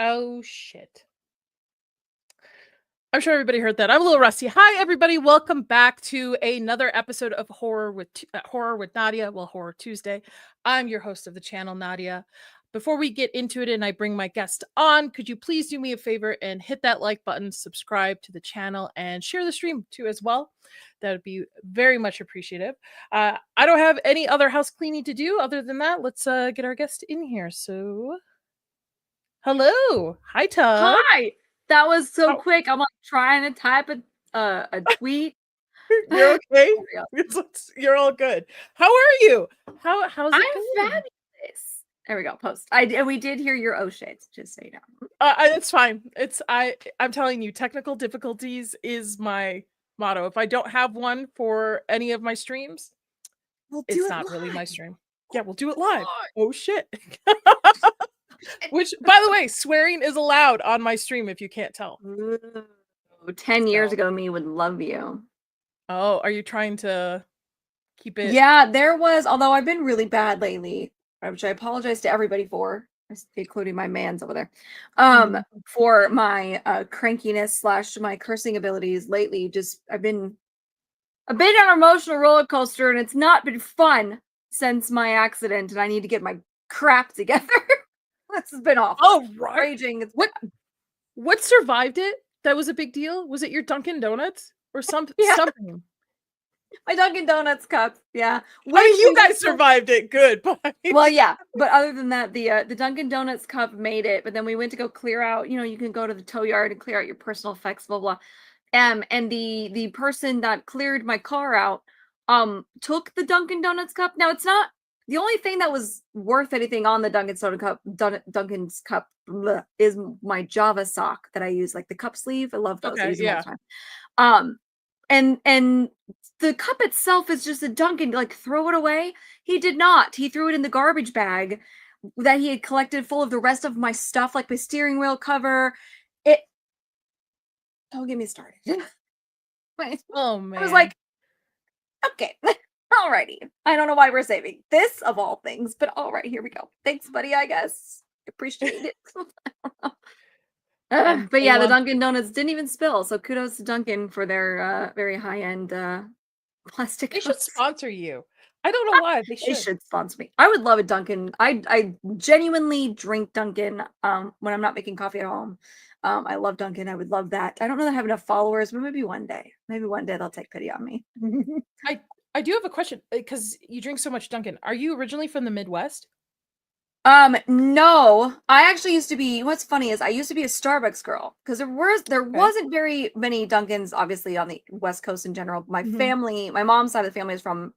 Oh, shit. I'm sure everybody heard that. I'm a little rusty. Hi, everybody. Welcome back to another episode of Horror with Nadia. Well, Horror Tuesday. I'm your host of the channel, Nadia. Before we get into it and I bring my guest on, could you please do me a favor and hit that like button, subscribe to the channel, and share the stream too as well? That would be very much appreciative. I don't have any other house cleaning to do other than that. Let's get our guest in here. So, hello. Hi, Tuggs. Hi. That was so How- quick. I'm like trying to type a tweet. You're okay. There we go. You're all good. How are you? How's it I'm going? fabulous. There we go. Post. And we did hear your oh shades, just so you know. It's fine. I'm telling you, technical difficulties is my motto. If I don't have one for any of my streams, it's not really my stream. Yeah, we'll do it live. Oh shit. Which, by the way, swearing is allowed on my stream if you can't tell. Ooh, 10 years ago, me would love you. Oh, are you trying to keep it? Yeah, there was, although I've been really bad lately, which I apologize to everybody for, including my mans over there, for my crankiness / my cursing abilities lately. Just I've been on an emotional roller coaster, and it's not been fun since my accident, and I need to get my crap together. This has been awful. Oh, right. Raging. What survived it? That was a big deal. Was it your Dunkin' Donuts or something? My Dunkin' Donuts cup. Yeah. I mean, you guys survived it. Good. Well, yeah. But other than that, the Dunkin' Donuts cup made it. But then we went to go clear out. You can go to the tow yard and clear out your personal effects, blah blah. And the person that cleared my car out took the Dunkin' Donuts cup. Now it's not the only thing that was worth anything on the Dunkin's cup is my Java sock that I use, like the cup sleeve. I love those. I use them all the time. And the cup itself is just a Dunkin', like throw it away. He did not. He threw it in the garbage bag that he had collected full of the rest of my stuff, like my steering wheel cover. Don't get me started. Oh man. I was like, okay. Alrighty. I don't know why we're saving this of all things, but all right, here we go. Thanks, buddy, I guess. Appreciate it. But yeah, the Dunkin' Donuts didn't even spill, so kudos to Dunkin' for their very high-end plastic They cups. should sponsor you. I don't know why. They should sponsor me. I would love a Dunkin'. I genuinely drink Dunkin' when I'm not making coffee at home. I love Dunkin'. I would love that. I don't know that I have enough followers, but maybe one day. Maybe one day they'll take pity on me. I do have a question because you drink so much Dunkin'. Are you originally from the Midwest? No. I actually used to be. What's funny is I used to be a Starbucks girl because there wasn't very many Dunkins, obviously, on the West Coast in general. My family, my mom's side of the family is from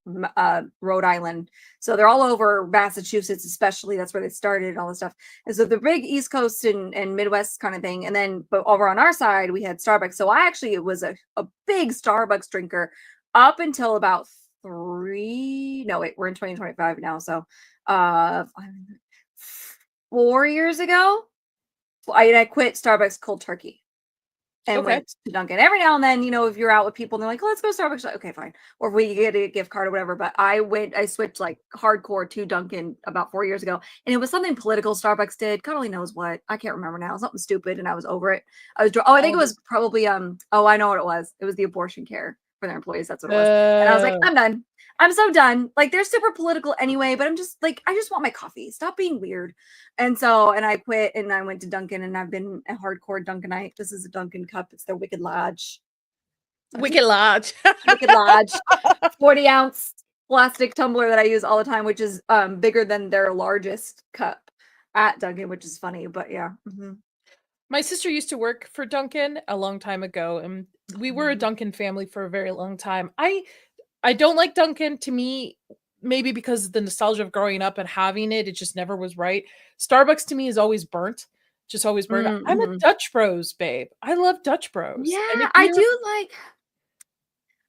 Rhode Island, so they're all over Massachusetts, especially. That's where they started and all this stuff. And so the big East Coast and Midwest kind of thing. And then, but over on our side, we had Starbucks. So I actually was a big Starbucks drinker up until about we're in 2025 now, so 4 years ago, I quit Starbucks cold turkey and went to Dunkin'. Every now and then, if you're out with people and they're like, let's go to Starbucks. Like, okay, fine. Or if we get a gift card or whatever. But I switched like hardcore to Dunkin' about 4 years ago. And it was something political Starbucks did. God only knows what. I can't remember now. Something stupid. And I was over it. I think it was probably, I know what it was. It was the abortion care for their employees. That's what it was. And I was like, I'm done. I'm so done. Like, they're super political anyway, but I'm just like, I just want my coffee. Stop being weird. And I quit and I went to Dunkin', and I've been a hardcore Dunkin'ite. This is a Dunkin' cup. It's their Wicked Large. Wicked Large. Wicked Large. 40-ounce plastic tumbler that I use all the time, which is bigger than their largest cup at Dunkin', which is funny, but yeah. My sister used to work for Dunkin' a long time ago, and we were a Dunkin' family for a very long time. I don't like Dunkin'. To me, maybe because of the nostalgia of growing up and having it, it just never was right. Starbucks to me is always burnt. Just always burnt. I'm a Dutch Bros babe. I love Dutch Bros. Yeah, I do like.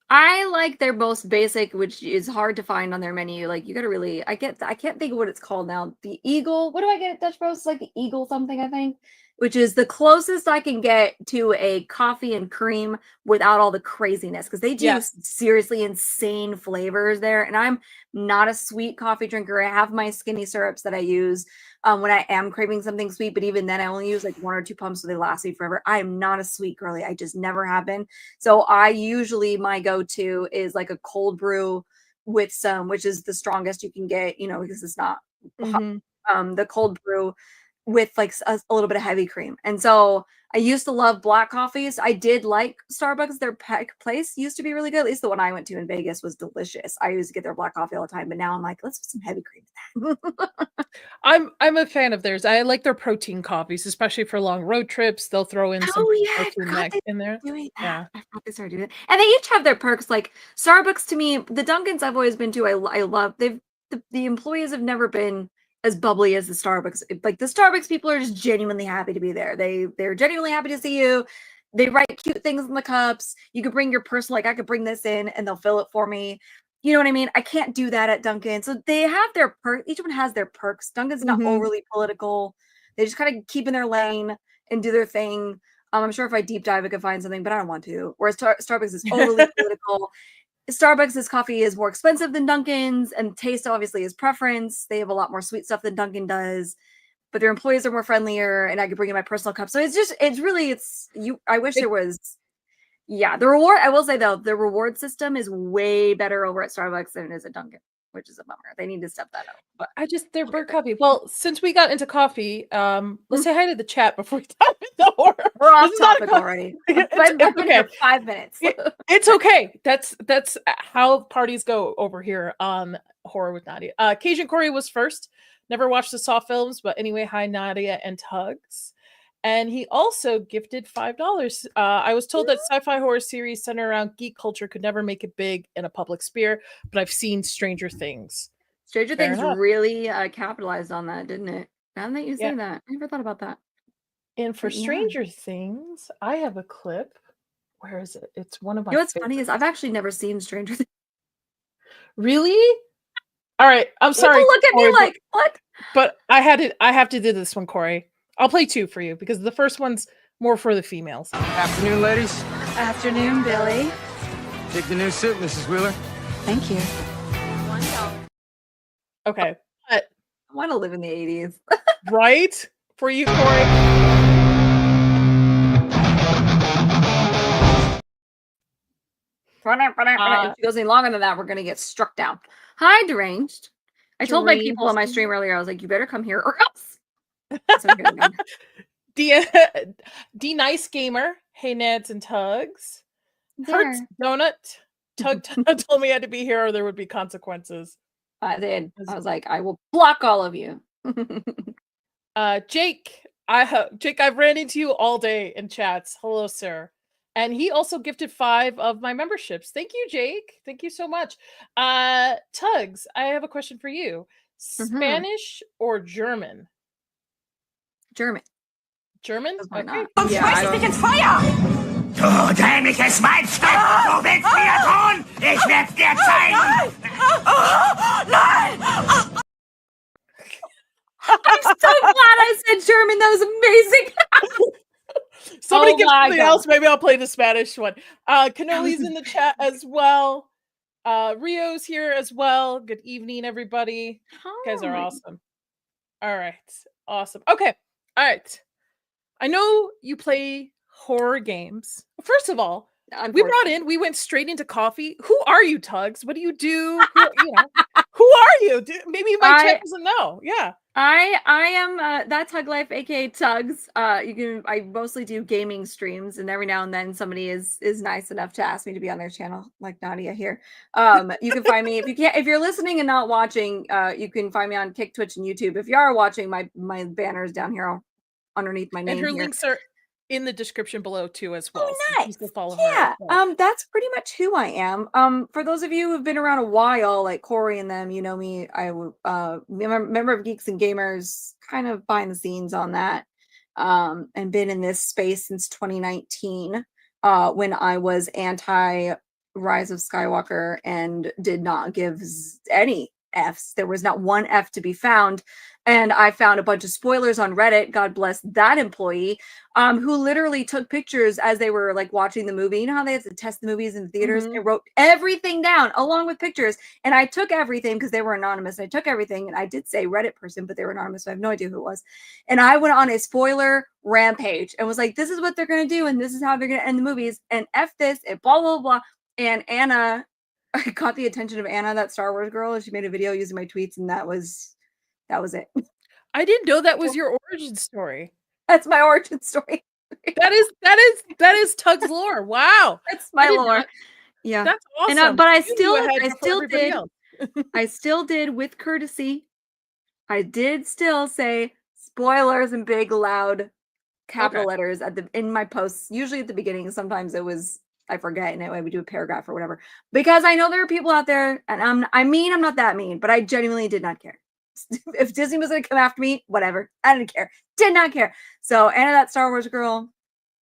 I like their most basic, which is hard to find on their menu. Like, you gotta really. I can't think of what it's called now. The Eagle. What do I get at Dutch Bros? It's like the Eagle something, I think. which is the closest I can get to a coffee and cream without all the craziness, because they do seriously insane flavors there. And I'm not a sweet coffee drinker. I have my skinny syrups that I use when I am craving something sweet, but even then I only use like 1 or 2 pumps, so they last me forever. I am not a sweet girly. I just never have been. So I usually, my go-to is like a cold brew with some, which is the strongest you can get, you know, because it's not the cold brew with like a little bit of heavy cream. And so I used to love black coffees. I did like Starbucks. Their place used to be really good. At least the one I went to in Vegas was delicious. I used to get their black coffee all the time, but now I'm like, let's put some heavy cream in that. I'm a fan of theirs. I like their protein coffees, especially for long road trips. They'll throw in some protein in there. Doing that. Yeah. I thought they started doing that. And they each have their perks. Like Starbucks, to me, the Dunkins I've always been to, I love. The employees have never been as bubbly as the Starbucks. Like the Starbucks people are just genuinely happy to be there. They're genuinely happy to see you. They write cute things in the cups. You could bring your personal, like I could bring this in and they'll fill it for me. You know what I mean? I can't do that at Dunkin'. So they have their perks. Each one has their perks. Dunkin's not overly political. They just kind of keep in their lane and do their thing. I'm sure if I deep dive, I could find something, but I don't want to. Whereas Starbucks is overly political. Starbucks' coffee is more expensive than Dunkin's, and taste obviously is preference. They have a lot more sweet stuff than Dunkin' does, but their employees are more friendlier, and I could bring in my personal cup. So it's you. I wish there was, the reward. I will say though, the reward system is way better over at Starbucks than it is at Dunkin', which is a bummer. They need to step that up. But Their bird coffee. Well, since we got into coffee, let's say hi to the chat before we dive into horror. We're off topic already. It's okay. For 5 minutes. It's okay. That's how parties go over here on Horror with Nadia. Cajun Corey was first. Never watched the Saw films, but anyway, hi Nadia and Tuggs. And he also gifted $5. I was told that sci-fi horror series centered around geek culture could never make it big in a public sphere, but I've seen Stranger Things. Stranger Things really capitalized on that, didn't it? Now that you say that, I never thought about that. And for Stranger Things, I have a clip. Where is it? It's one of my. You know what's funny is I've actually never seen Stranger Things. Really? All right. I'm sorry. People look at me like, what? But I have to do this one, Corey. I'll play 2 for you because the first one's more for the females. Afternoon, ladies. Afternoon, Billy. Take the new suit, Mrs. Wheeler. Thank you. Okay. But, I want to live in the 80s. Right? For you, Corey. If it goes any longer than that, we're going to get struck down. Hi, Deranged. I told my people on my stream earlier, I was like, you better come here or else. D Nice Gamer. Hey, Nads and Tuggs. Hertz Donut. Tug told me I had to be here or there would be consequences. I did. I was like, I will block all of you. Jake. Jake, I've ran into you all day in chats. Hello, sir. And he also gifted 5 of my memberships. Thank you, Jake. Thank you so much. Tuggs, I have a question for you. Spanish or German? German. Okay. Ja, mich ins Feuer! Du dämliches Schweinstück! Du willst mir tun? Ich werd's dir zeigen! Nein! I'm so glad I said German. That was amazing. Somebody give something else. Maybe I'll play the Spanish one. Canoli's in the chat as well. Rio's here as well. Good evening, everybody. You guys are awesome. All right. Awesome. Okay. All right. I know you play horror games. First of all, we went straight into coffee. Who are you, Tuggs? What do you do? Who are you? Maybe my chat doesn't know. Yeah. I am that's Tug Life, aka Tuggs. I mostly do gaming streams, and every now and then somebody is nice enough to ask me to be on their channel, like Nadia here. You can find me if you're listening and not watching, you can find me on Kick, Twitch, and YouTube. If you are watching, my banner is down here underneath my name. And her here. links are in the description below too as well. Oh, nice. So follow her. That's pretty much who I am. For those of you who've been around a while, like Corey and them, you know me. I member of Geeks and Gamers, kind of behind the scenes on that, and been in this space since 2019, when I was anti Rise of Skywalker and did not give any Fs. There was not one F to be found. And I found a bunch of spoilers on Reddit. God bless that employee, who literally took pictures as they were like watching the movie. You know how they have to test the movies in the theaters? Mhm. And wrote everything down along with pictures. And I took everything because they were anonymous. I took everything, and I did say Reddit person, but they were anonymous. So I have no idea who it was. And I went on a spoiler rampage and was like, this is what they're going to do. And this is how they're going to end the movies. And F this and blah, blah, blah. And Anna, I caught the attention of Anna, that Star Wars girl. And she made a video using my tweets. And that was it. I didn't know that was your origin story. That's my origin story. That is Tuggs lore. Wow. That's my lore. Yeah. That's awesome. And, but I You knew still ahead before everybody did. else. I still did with courtesy. I did still say spoilers in big, loud capital letters in my posts, usually at the beginning. Sometimes it was, I forget, and anyway, we do a paragraph or whatever. Because I know there are people out there, and I'm not that mean, but I genuinely did not care. If Disney was going to come after me, whatever. I didn't care. Did not care. So Anna, that Star Wars girl,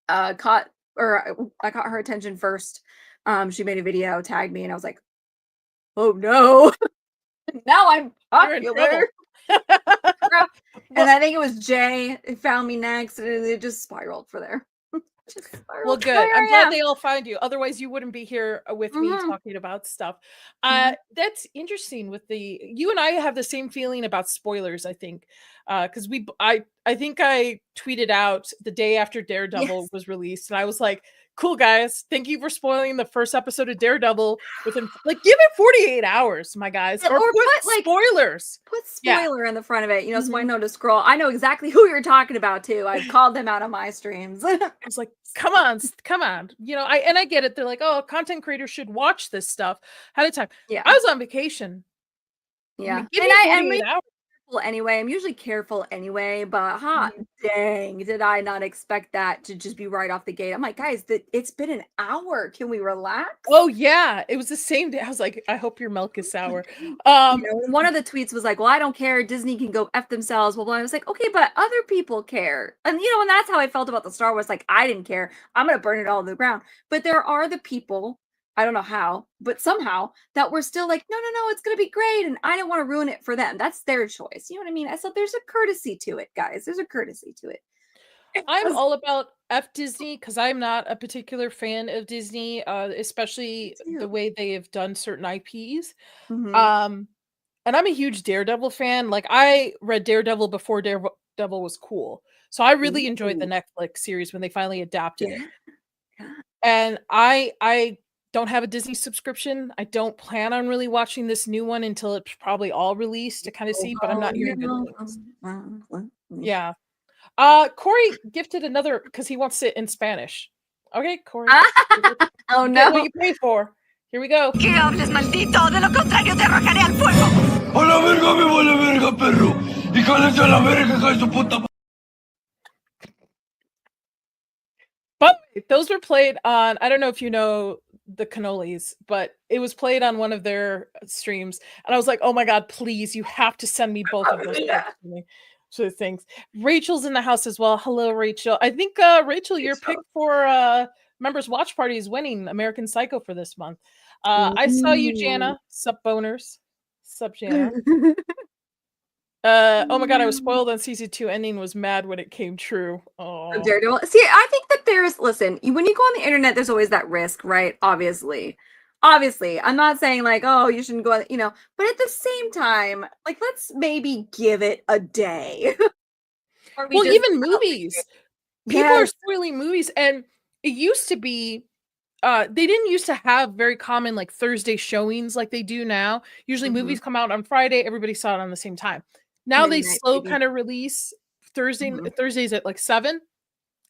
I caught her attention first. She made a video, tagged me, and I was like, oh no. Now I'm popular. And I think it was Jay who found me next, and it just spiraled for there. Well, good. I'm glad they all find you. Otherwise, you wouldn't be here with me talking about stuff. That's interesting. With you and I have the same feeling about spoilers. I think because I think I tweeted out the day after Daredevil was released, and I was like, "Cool guys, thank you for spoiling the first episode of Daredevil within like give it 48 hours, my guys, or put like spoilers. Put spoiler in the front of it, you know, so I know to scroll. I know exactly who you're talking about too. I've called them out on my streams. I was like, come on. You know, I get it. They're like, oh, content creators should watch this stuff ahead of time. Yeah. I was on vacation. Yeah. I mean, give me 48 hours. Anyway, I'm usually careful anyway, but hot dang, did I not expect that to just be right off the gate. I'm like, guys, it's been an hour. Can we relax? Oh yeah, it was the same day. I was like, I hope your milk is sour. You know, one of the tweets was like, well, I don't care, Disney can go F themselves. Well, I was like, okay, but other people care. And you know, and that's how I felt about the Star Wars. Like, I didn't care, I'm gonna burn it all to the ground. But there are the people, I don't know how, but somehow that we're still like, no, it's going to be great. And I don't want to ruin it for them. That's their choice. You know what I mean? I said, there's a courtesy to it, guys. There's a courtesy to it. I'm all about F Disney because I'm not a particular fan of Disney, especially the way they have done certain IPs. And I'm a huge Daredevil fan. Like I read Daredevil before Daredevil was cool. So I really enjoyed the Netflix series when they finally adapted it. And I don't have a Disney subscription. I don't plan on really watching this new one until it's probably all released to kind of see, but I'm not hearing good things. Yeah. Corey gifted another because he wants it in Spanish. Okay, Corey. Oh no. What you paid for. Here we go. Que hables, maldito, de lo contrario te arrojaré al fuego. A la verga me vale verga, perro. Y cállate a la verga, hija de su puta. But those were played on, I don't know if you know the Cannolis, but it was played on one of their streams. And I was like, oh my God, please, you have to send me both of those things. Rachel's in the house as well. Hello, Rachel. I think, Rachel, your pick for members watch party is winning American Psycho for this month. I saw you, Jana. Sup, boners. Sup, Jana. Oh my God, I was spoiled on season 2 ending, was mad when it came true. Oh, Daredevil. See, I think that listen, when you go on the internet, there's always that risk, right? Obviously, I'm not saying like, oh, you shouldn't go, you know, but at the same time, like, let's maybe give it a day. Well, even movies, people are spoiling movies, and it used to be, they didn't used to have very common like Thursday showings like they do now. Usually movies come out on Friday, everybody saw it on the same time. Now they slow kind of release Thursdays at like 7.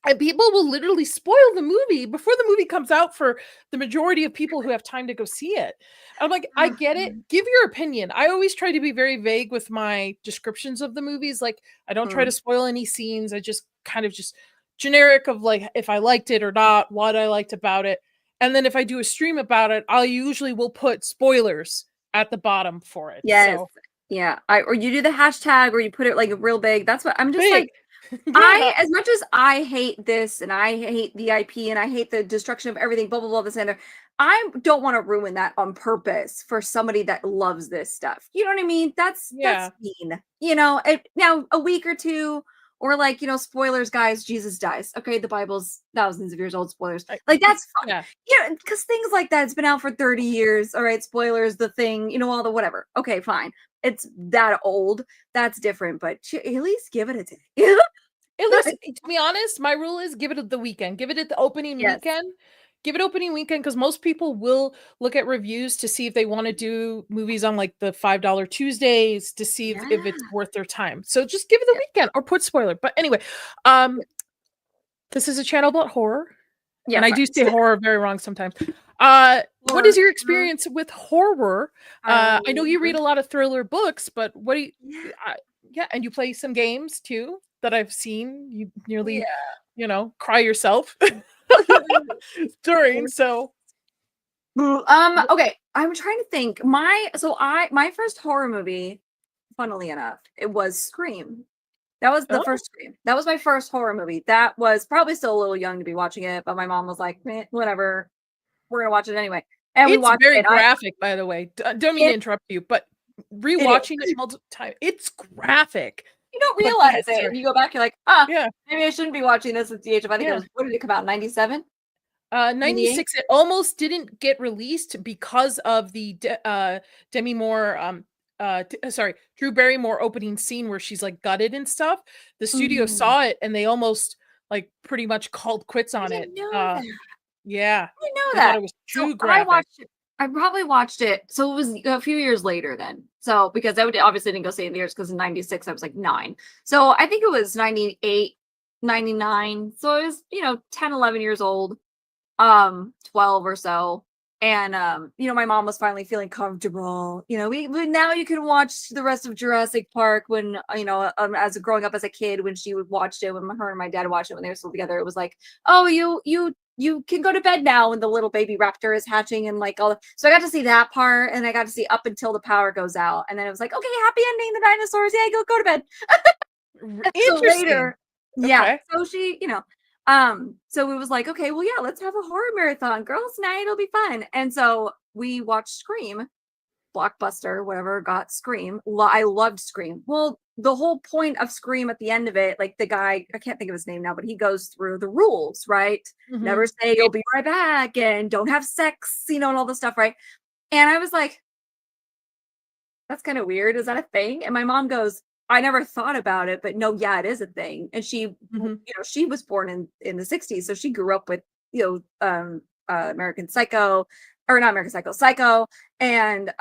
And people will literally spoil the movie before the movie comes out for the majority of people who have time to go see it. And I'm like, I get it. Give your opinion. I always try to be very vague with my descriptions of the movies. Like, I don't try to spoil any scenes. I just kind of just generic of like if I liked it or not, what I liked about it. And then if I do a stream about it, I usually will put spoilers at the bottom for it. Yes. So. Yeah. Or you do the hashtag or you put it like real big. That's what I'm just big. Like, As much as I hate this and I hate the IP and I hate the destruction of everything, blah blah blah, this and that, I don't want to ruin that on purpose for somebody that loves this stuff. You know what I mean? That's mean. Now a week or two, or like, spoilers, guys, Jesus dies. Okay, the Bible's thousands of years old, spoilers. Like, that's fine. Yeah, because things like that, it's been out for 30 years. All right, spoilers, the thing, all the whatever. Okay, fine. It's that old. That's different, but at least give it a day. At least, to be honest, my rule is give it the weekend. Give it the opening weekend. Give it opening weekend, because most people will look at reviews to see if they want to do movies on like the $5 Tuesdays to see if it's worth their time. So just give it the weekend or put spoiler. But anyway, this is a channel about horror. Yeah, and I do say horror very wrong sometimes. What is your experience with horror? I know you read a lot of thriller books, but what do you and you play some games too that I've seen. You nearly cry yourself during. So okay, I'm trying to think. My first horror movie, funnily enough, it was Scream. That was the first Scream. That was my first horror movie. That was probably still a little young to be watching it, but my mom was like, whatever, we're gonna watch it anyway. And we watched very graphic, by the way. Don't mean to interrupt you, but rewatching it multiple times, it's graphic. You don't realize it. And you go back, you're like, maybe I shouldn't be watching this at the age of, I think it was, what did it come out, 97? 96. It almost didn't get released because of the Demi Moore, Drew Barrymore opening scene where she's like gutted and stuff. The studio saw it and they almost like pretty much called quits on it. Yeah, I know that. It was too graphic. I probably watched it. So it was a few years later then. So because I obviously didn't go see it in the years, because in 96 I was like 9. So I think it was 98, 99. So I was, 10, 11 years old, 12 or so. And my mom was finally feeling comfortable. We now you can watch the rest of Jurassic Park when, as growing up as a kid, when she would watched it, when her and my dad watched it when they were still together, it was like, oh, you can go to bed now, and the little baby raptor is hatching, and like so I got to see that part, and I got to see up until the power goes out, and then it was like, okay, happy ending, the dinosaurs, go to bed. Interesting. So later, so she, so it was like, okay, well, let's have a horror marathon, girls' night, it'll be fun. And so we watched Scream, Blockbuster, whatever, got Scream. I loved Scream. Well, the whole point of Scream at the end of it, like the guy, I can't think of his name now, but he goes through the rules, right? Never say you'll be right back, and don't have sex, and all this stuff, right? And I was like, that's kind of weird. Is that a thing? And my mom goes, I never thought about it, but no, it is a thing. And she, she was born in the 60s, so she grew up with, American Psycho, or not American Psycho, Psycho, and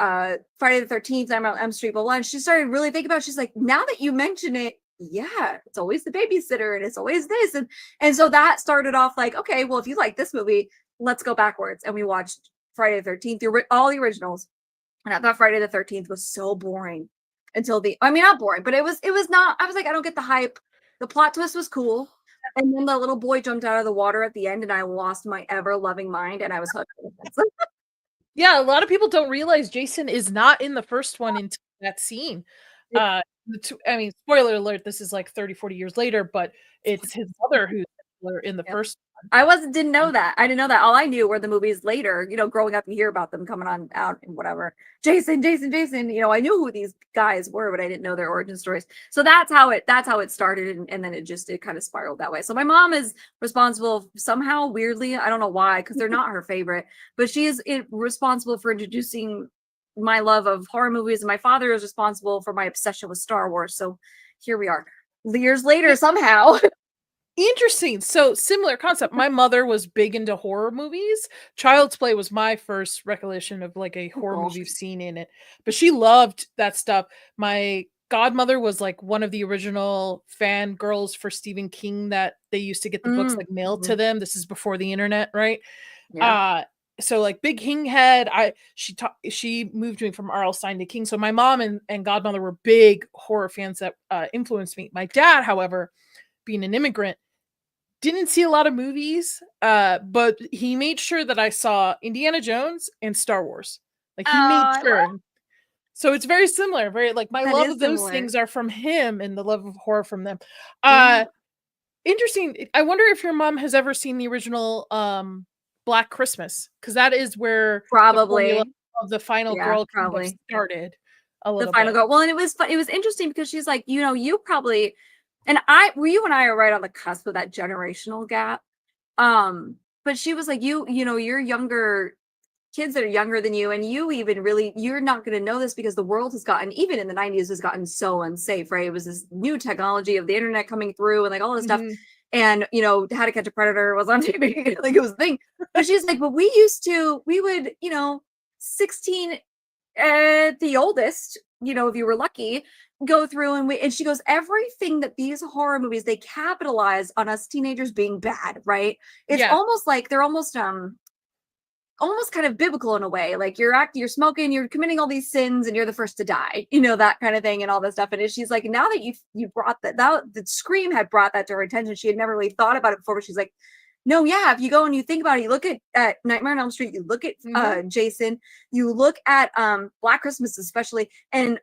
Friday the 13th, Nightmare on Elm Street, blah, blah. And she started really thinking about it. She's like, now that you mention it, it's always the babysitter, and it's always this. And so that started off like, okay, well, if you like this movie, let's go backwards. And we watched Friday the 13th, all the originals. And I thought Friday the 13th was so boring until not boring, but it was not, I was like, I don't get the hype. The plot twist was cool. And then the little boy jumped out of the water at the end, and I lost my ever loving mind, and I was hooked. Yeah, a lot of people don't realize Jason is not in the first one until that scene. Spoiler alert, this is like 30, 40 years later, but it's his mother who's in the first one. I didn't know that. I didn't know that. All I knew were the movies later, growing up, you hear about them coming on out and whatever. Jason. I knew who these guys were, but I didn't know their origin stories. So that's how it started, and then it kind of spiraled that way. So my mom is responsible somehow, weirdly, I don't know why, because they're not her favorite, but she is responsible for introducing my love of horror movies, and my father is responsible for my obsession with Star Wars. So here we are, years later, somehow. Interesting. So similar concept. My mother was big into horror movies. Child's Play was my first recollection of like a horror movie scene in it, but she loved that stuff. My godmother was like one of the original fan girls for Stephen King, that they used to get the books like mailed to them. This is before the internet, right? Yeah. So like big King head. She moved me from R.L. Stine to King. So my mom and godmother were big horror fans that influenced me. My dad, however, being an immigrant, didn't see a lot of movies, but he made sure that I saw Indiana Jones and Star Wars. Like he made sure. So it's very similar. Very like my That love is of those similar. things are from him, and the love of horror from them. Yeah. Interesting. I wonder if your mom has ever seen the original Black Christmas, because that is where the formula Probably. of the final Yeah, girl kind of probably. started a The little final bit. girl. Well, and it was fun. It was interesting because she's like, you probably, and you and I are right on the cusp of that generational gap. But she was like, you're younger kids that are younger than you, and you're not going to know this because the world has gotten, even in the 90s, has gotten so unsafe, right? It was this new technology of the internet coming through and like all this stuff. Mhm. And How to Catch a Predator was on TV. Like it was a thing. But she's like, but we would 16 at the oldest, if you were lucky, go through and she goes, everything that these horror movies, they capitalize on us teenagers being bad, right? It's Yeah. almost like they're almost kind of biblical in a way. Like you're smoking, you're committing all these sins, and you're the first to die, that kind of thing, and all this stuff. And she's like, now that you brought that, now the Scream had brought that to her attention. She had never really thought about it before, but she's like, no, yeah, if you go and you think about it, you look at Nightmare on Elm Street, you look at Jason, you look at Black Christmas especially, and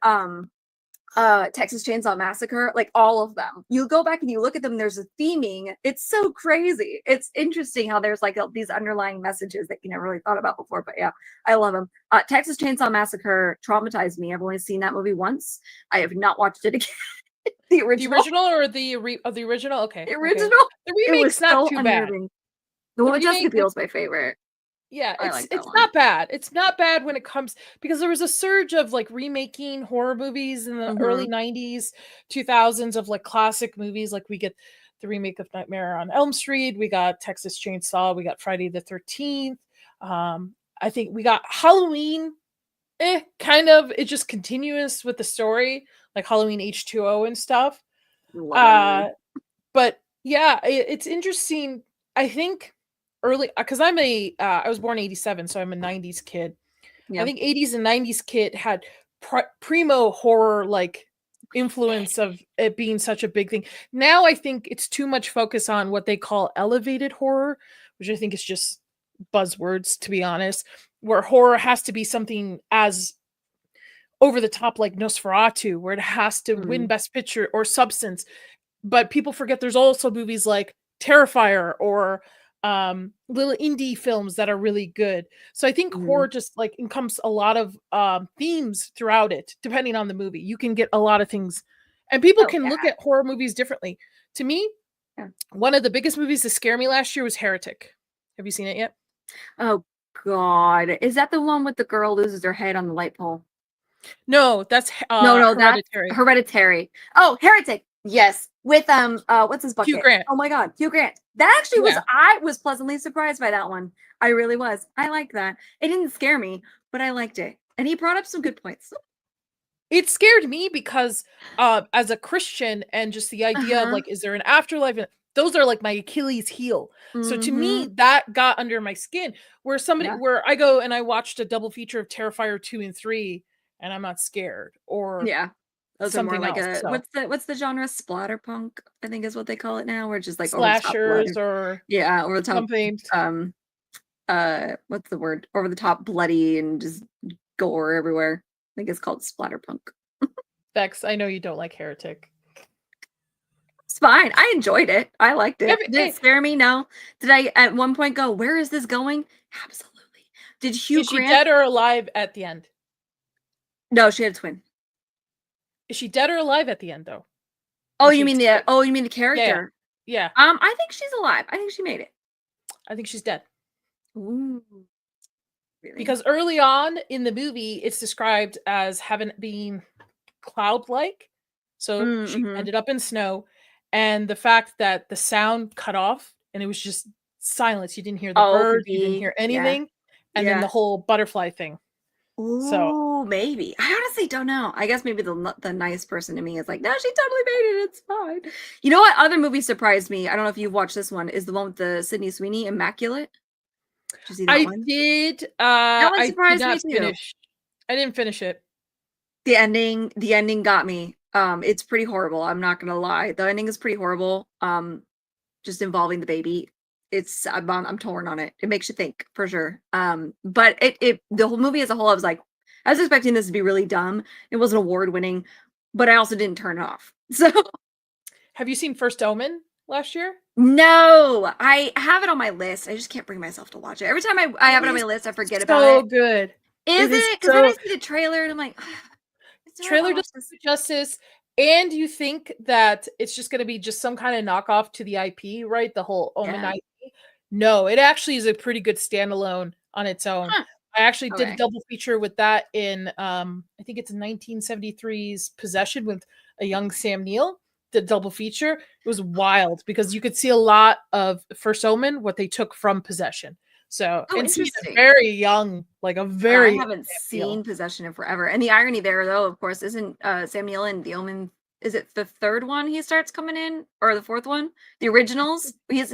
Texas Chainsaw Massacre, like all of them. You go back and you look at them, there's a theming. It's so crazy. It's interesting how there's like these underlying messages that you never really thought about before. But yeah, I love them. Texas Chainsaw Massacre traumatized me. I've only seen that movie once. I have not watched it again. The original. The original or the original? Okay. The original. Okay. The It remake's was not so too unnerving. bad. The one The with Jessica remake Biel is my favorite. Yeah, I like that it's one. not bad. It's not bad when it comes, because there was a surge of like remaking horror movies in the early 90s, 2000s of like classic movies. Like we get the remake of Nightmare on Elm Street, we got Texas Chainsaw, we got Friday the 13th. I think we got Halloween. Kind of, it's just continuous with the story, like Halloween H2O and stuff. But yeah, it's interesting. I think early, because I was born 87, so I'm a 90s kid. Yeah. I think 80s and 90s kid had primo horror like influence of it being such a big thing. Now I think it's too much focus on what they call elevated horror, which I think is just buzzwords, to be honest, where horror has to be something as over the top like Nosferatu, where it has to win Best Picture or Substance. But people forget there's also movies like Terrifier or little indie films that are really good. So I think horror just like encompasses a lot of themes throughout it, depending on the movie. You can get a lot of things, and people can look at horror movies differently. To me, one of the biggest movies to scare me last year was Heretic. Have you seen it yet? Oh God, is that the one with the girl loses her head on the light pole? No, that's no, Hereditary. That's Hereditary. Oh, Heretic. Yes, with what's his bucket? Hugh Grant. Oh my God, Hugh Grant. That actually was. I was pleasantly surprised by that one. I really was. I liked that. It didn't scare me, but I liked it, and he brought up some good points. It scared me because as a Christian, and just the idea of like, is there an afterlife? Those are like my Achilles heel. So to me, that got under my skin. Where I go and I watched a double feature of Terrifier 2 and 3, and I'm not scared. Or those something are more like else. what's the genre? Splatterpunk, I think is what they call it now. Where just like slashers or over the top something. What's the word? Over the top bloody and just gore everywhere. I think it's called splatterpunk. Vex, I know you don't like Heretic. It's fine. I enjoyed it. I liked it. Did it scare me? No. Did I at one point go, where is this going? Absolutely. Did Hugh Grant... Is she dead or alive at the end? No, she had a twin. Is she dead or alive at the end though? Oh, you mean the character? Yeah. I think she's alive. I think she made it. I think she's dead. Ooh. Really? Because early on in the movie, it's described as being cloud-like. So she ended up in snow. And the fact that the sound cut off and it was just silence. You didn't hear the birds, you didn't hear anything. Yeah. And then the whole butterfly thing. Ooh, maybe. I honestly don't know. I guess maybe the nice person to me is like, no, she totally made it. It's fine. You know what other movie surprised me? I don't know if you've watched this one. Is the one with the Sydney Sweeney, Immaculate? Did you see that one? Did. That one surprised me too. I didn't finish it. The ending got me. It's pretty horrible. I'm not gonna lie. The ending is pretty horrible. Just involving the baby. I'm torn on it. It makes you think for sure. But the whole movie as a whole, I was like, I was expecting this to be really dumb. It wasn't award winning, but I also didn't turn it off. So Have you seen First Omen last year? no, I have it on my list. I just can't bring myself to watch it. Every time I have it on my list, I forget about So it. good. Is it? Because then I see the trailer and I'm like, trailer doesn't do justice. And you think that it's just going to be just some kind of knockoff to the IP, right? The whole Omen IP. No, it actually is a pretty good standalone on its own. Huh. I actually did a double feature with that in I think it's 1973's Possession with a young Sam Neill. The double feature. It was wild because you could see a lot of First Omen, what they took from Possession. So, and see it very young, like a very. I haven't seen Possession in forever. And the irony there, though, of course, isn't Sam Neill in The Omen. Is it the third one he starts coming in, or the fourth one? The originals. He's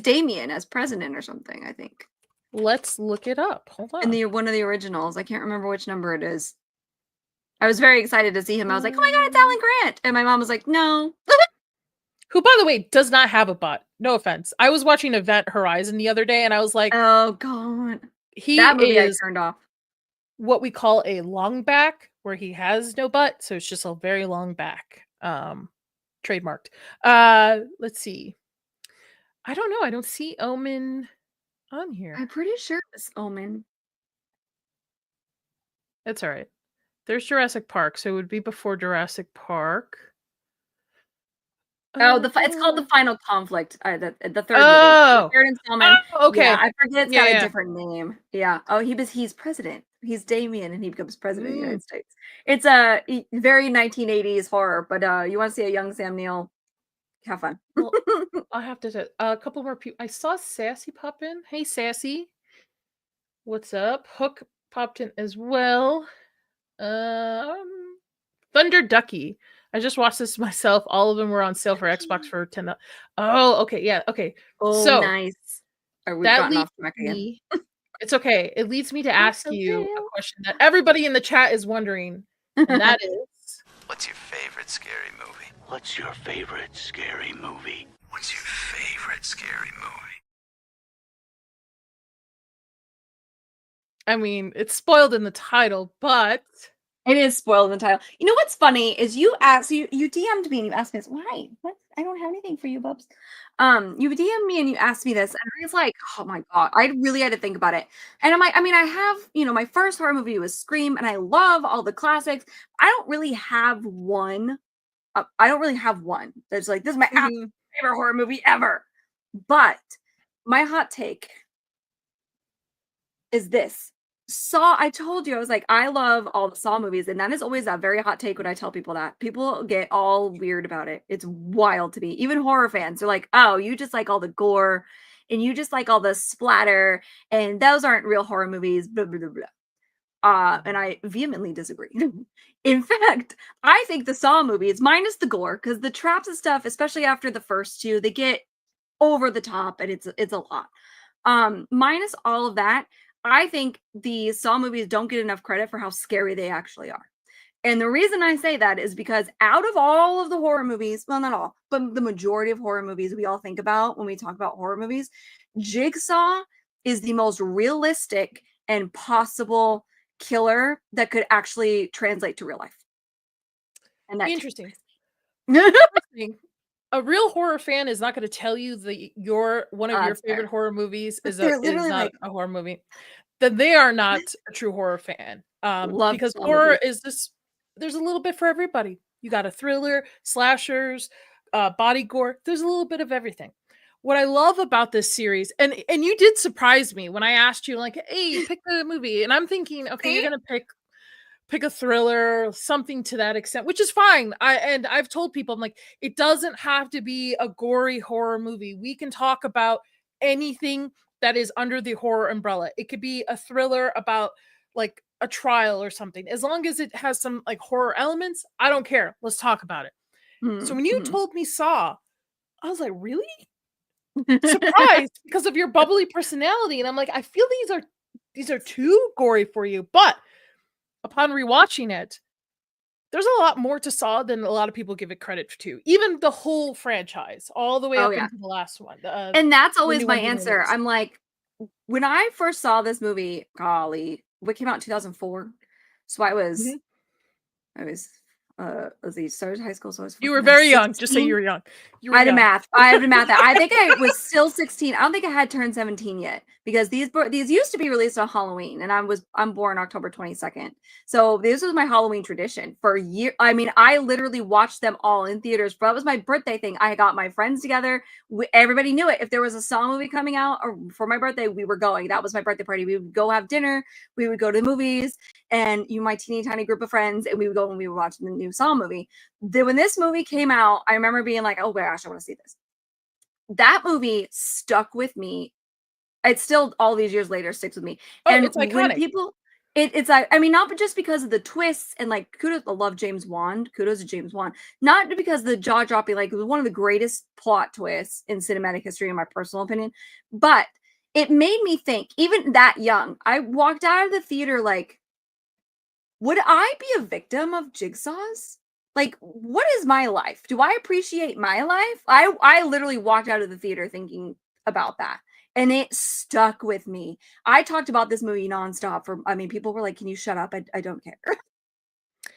Damien as president or something, I think. Let's look it up. Hold on. In one of the originals, I can't remember which number it is. I was very excited to see him. I was like, "Oh my god, it's Alan Grant!" And my mom was like, "No." Who, by the way, does not have a butt. No offense. I was watching Event Horizon the other day, and I was like, "Oh god, that movie I turned off." What we call a long back, where he has no butt, so it's just a very long back. Trademarked. Let's see. I don't know. I don't see Omen on here. I'm pretty sure it's Omen. That's all right. There's Jurassic Park, so it would be before Jurassic Park. Oh, it's called The Final Conflict. The third movie. Oh, the third installment. Oh, okay. Yeah, I forget it's got a different name. Yeah. Oh, he's president. He's Damien, and he becomes president of the United States. It's a very 1980s horror, but you want to see a young Sam Neill? Have fun. Well, I'll have to a couple more people. I saw Sassy pop in. Hey, Sassy. What's up? Hook popped in as well. Thunder Ducky. I just watched this myself. All of them were on sale for Xbox for $10. Oh, okay, yeah, okay. Oh, so nice. That leads me. It's okay. It leads me to ask you a question that everybody in the chat is wondering, and that is, what's your favorite scary movie? What's your favorite scary movie? What's your favorite scary movie? I mean, it's spoiled in the title, but it is spoiled in the title. You know what's funny is you DM'd me and you asked me this. Why? What? I don't have anything for you, Bubs. You DM'd me and you asked me this, and I was like, oh my god, I really had to think about it. And I'm like, I mean, I have, my first horror movie was Scream, and I love all the classics. I don't really have one. That's like, this is my favorite horror movie ever. But my hot take is this. Saw, I told you, I was like, I love all the Saw movies, and that is always a very hot take when I tell people that. People get all weird about it. It's wild to me. Even horror fans are like, oh, you just like all the gore, and you just like all the splatter, and those aren't real horror movies, blah, blah, blah, blah. And I vehemently disagree. In fact, I think the Saw movies, minus the gore, because the traps and stuff, especially after the first two, they get over the top, and it's a lot. Minus all of that, I think the Saw movies don't get enough credit for how scary they actually are. And the reason I say that is because out of all of the horror movies, well, not all, but the majority of horror movies we all think about when we talk about horror movies, Jigsaw is the most realistic and possible killer that could actually translate to real life. And that's interesting. A real horror fan is not going to tell you that one of your favorite horror movies is not a horror movie. That they are not a true horror fan. Because horror is this. There's a little bit for everybody. You got a thriller, slashers, body gore. There's a little bit of everything. What I love about this series, and you did surprise me when I asked you, like, hey, pick the movie, and I'm thinking, okay, you're gonna pick a thriller, something to that extent, which is fine. I've told people, I'm like, it doesn't have to be a gory horror movie. We can talk about anything that is under the horror umbrella. It could be a thriller about like a trial or something. As long as it has some like horror elements, I don't care. Let's talk about it. So when you told me Saw, I was like, really? Surprised because of your bubbly personality. And I'm like, I feel these are too gory for you. But upon rewatching it, there's a lot more to Saw than a lot of people give it credit to. Even the whole franchise, all the way up into the last one. And that's always my answer. I'm like, when I first saw this movie, golly, what came out in 2004? So I was let's see, started high school, so I was You were fucking, I was very young. Just say 16. you were young. You were I had to young. math. I had to math that. I think I was still 16. I don't think I had turned 17 yet because these used to be released on Halloween, and I'm born October 22nd. So this was my Halloween tradition for year. I mean, I literally watched them all in theaters. But that was my birthday thing. I got my friends together. Everybody knew it. If there was a Saw movie coming out or for my birthday, we were going. That was my birthday party. We would go have dinner. We would go to the movies, and my teeny tiny group of friends, and we would go and we would watch the new Saw movie. When this movie came out, I remember being like, oh my gosh, I want to see this. That movie stuck with me. It's still all these years later sticks with me. Oh, And it's iconic. when people, it's like, I mean, not just because of the twists and like kudos, I love James Wan. Kudos to James Wan. Not because of the jaw dropping, like it was one of the greatest plot twists in cinematic history, in my personal opinion. But it made me think, even that young, I walked out of the theater like, would I be a victim of Jigsaw's? Like, what is my life? Do I appreciate my life? I literally walked out of the theater thinking about that. And it stuck with me. I talked about this movie nonstop people were like, can you shut up? I don't care.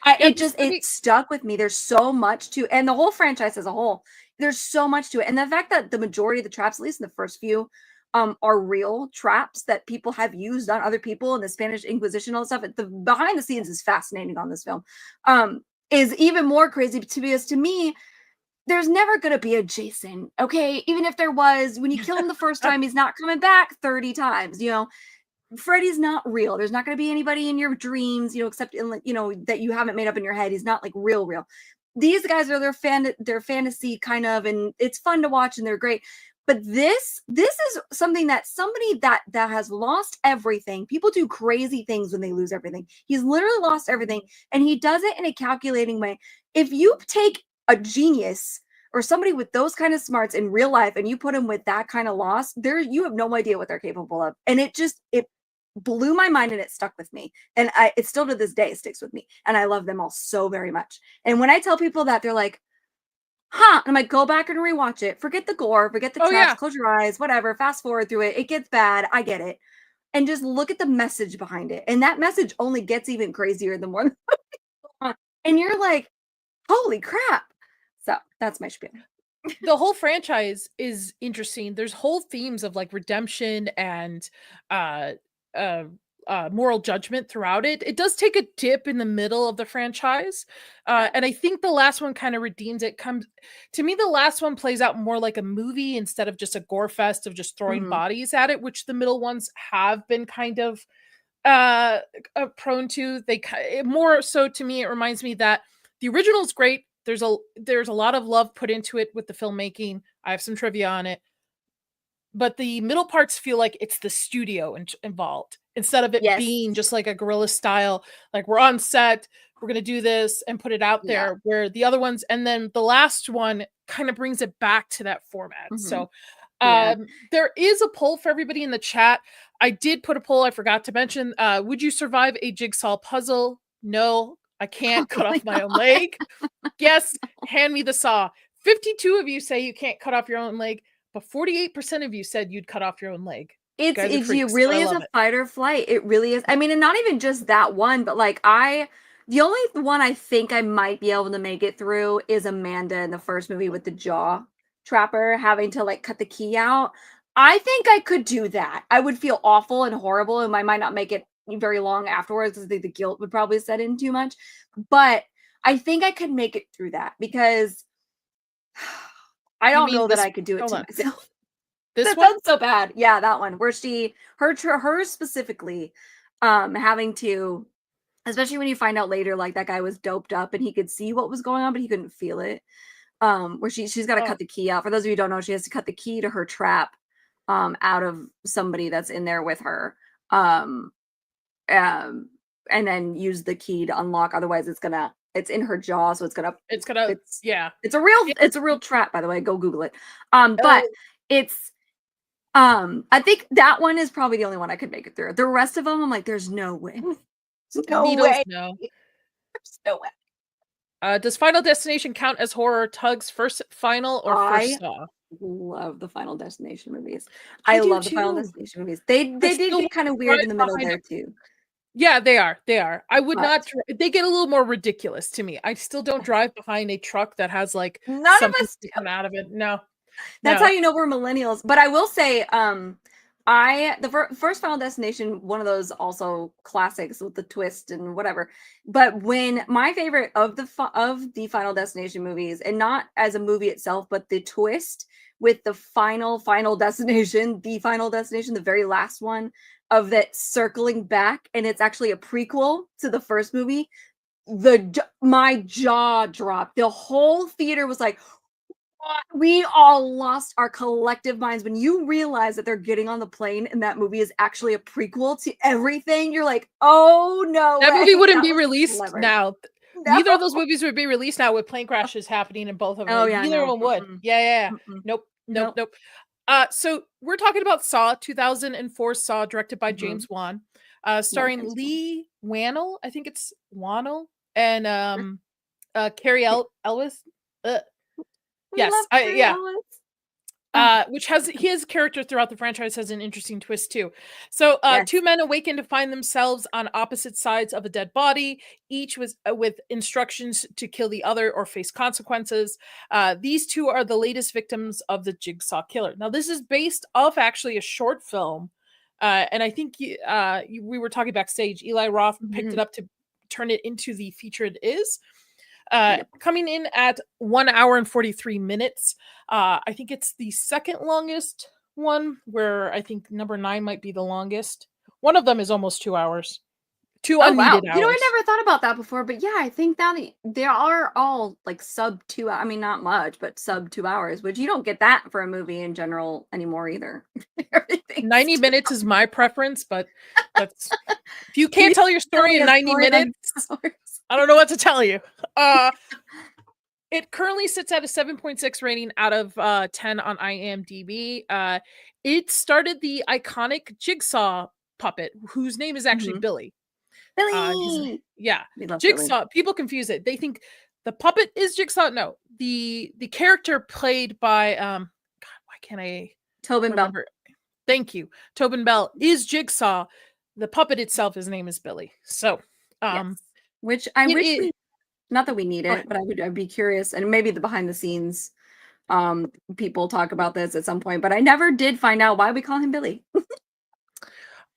It stuck with me. There's so much to, and the whole franchise as a whole, there's so much to it. And the fact that the majority of the traps, at least in the first few, are real traps that people have used on other people in the Spanish Inquisition, all this stuff. The behind the scenes is fascinating on this film. Is even more crazy because to me, there's never going to be a Jason. Okay. Even if there was, when you kill him the first time, he's not coming back 30 times, Freddy's not real. There's not going to be anybody in your dreams, except in, that you haven't made up in your head. He's not like real. These guys are their fantasy kind of, and it's fun to watch and they're great. But this is something that somebody that has lost everything. People do crazy things when they lose everything. He's literally lost everything, and he does it in a calculating way. If you take a genius or somebody with those kind of smarts in real life and you put him with that kind of loss, you have no idea what they're capable of. And it blew my mind and it stuck with me. And it still to this day sticks with me. And I love them all so very much. And when I tell people that, they're like, huh, I'm like, go back and rewatch it. Forget the gore, forget the traps, close your eyes, whatever, fast forward through it. It gets bad. I get it. And just look at the message behind it. And that message only gets even crazier the more. And you're like, holy crap. So that's my spiel. The whole franchise is interesting. There's whole themes of like redemption and moral judgment throughout it. It does take a dip in the middle of the franchise. And I think the last one kind of redeems it. To me, the last one plays out more like a movie instead of just a gore fest of just throwing bodies at it, which the middle ones have been kind of prone to. They more so, to me, it reminds me that the original is great. There's a lot of love put into it with the filmmaking. I have some trivia on it. But the middle parts feel like it's the studio involved instead of it being just like a guerrilla style, like we're on set, we're going to do this and put it out there, where the other ones, and then the last one kind of brings it back to that format. So there is a poll for everybody in the chat. I did put a poll. I forgot to mention, would you survive a jigsaw puzzle? No, I can't cut off my own leg. Yes, hand me the saw. 52 of you say you can't cut off your own leg, but 48% of you said you'd cut off your own leg. It really is a fight or flight. It really is. I mean, and not even just that one, but like the only one I think I might be able to make it through is Amanda in the first movie with the jaw trapper having to like cut the key out. I think I could do that. I would feel awful and horrible, and I might not make it very long afterwards because the guilt would probably set in too much. But I think I could make it through that because I don't know that I could do it to myself. This one sounds so bad. Yeah, that one where her specifically, having to, especially when you find out later, like that guy was doped up and he could see what was going on, but he couldn't feel it. Where she's got to cut the key out. For those of you who don't know, she has to cut the key to her trap, out of somebody that's in there with her, and then use the key to unlock. Otherwise, it's in her jaw, so it's a real trap, by the way. Go Google it. But it's I think that one is probably the only one I could make it through. The rest of them, I'm like, there's no way. No way. There's no way. Does Final Destination count as horror? Tuggs, first Final or first Saw? love the Final Destination movies. I I do love the Final too. Destination movies. They did still get kind of wanna weird drive in the middle behind there a too. Yeah, they are, they are. I would But not they get a little more ridiculous to me. I still don't drive behind a truck that has, like, none of something us do. sticking out of it. No, That's how no. you know we're millennials. But I will say, I the first Final Destination, one of those also classics with the twist and whatever. But when my favorite of the Final Destination movies, and not as a movie itself, but the twist with the final destination, the Final Destination, the very last one of that circling back, and it's actually a prequel to the first movie. My jaw dropped. The whole theater was like, we all lost our collective minds when you realize that they're getting on the plane and that movie is actually a prequel to everything. You're like, oh no That movie way. wouldn't That be was released clever. now. No. Neither of those movies would be released now with plane crashes happening in both of them. Oh Like, yeah, neither of no. them would. Mm-mm. Yeah, yeah, yeah. Mm-mm. Nope, nope, Nope. nope. So we're talking about Saw, 2004 Saw, directed by Mhm. James Wan, Love starring James Bond. Lee Wannell, I think it's Wannell, and Carrie Elwes. We Yes, love Carrie yeah. Ellis. Oh, Which has his character throughout the franchise has an interesting twist too. So, yes. two men awaken to find themselves on opposite sides of a dead body, each with instructions to kill the other or face consequences. These two are the latest victims of the Jigsaw Killer. Now, this is based off actually a short film, and I think we were talking backstage. Eli Roth picked it Mhm. up to turn it into the feature it is. Yep. Coming in at 1 hour and 43 minutes. I think it's the second longest one, where I think number 9 might be the longest. One of them is almost 2 hours. 2 Oh wow. unneeded You know, I hours. never thought about that before, but yeah, I think that they are all like sub 2 I mean, not much, but sub 2 hours, which you don't get that for a movie in general anymore either. Everything's 90 2 minutes is my preference, but that's if you You can't tell your tell story me in a 90 story in 90 minutes, hours. I don't know what to tell you. Uh It currently sits at a 7.6 rating out of 10 on IMDb. It started the iconic Jigsaw puppet, whose name is actually Mhm. Billy. Billy! Yeah, We love Billy. Jigsaw. People confuse it. They think the puppet is Jigsaw. No, the character played by God, why can't I Tobin Bell. remember? Thank you, Tobin Bell is Jigsaw. The puppet itself, his name is Billy. So, Yes. Which I it wish is. we not that we need Go it, ahead. but I'd be curious, and maybe the behind the scenes, people talk about this at some point, but I never did find out why we call him Billy.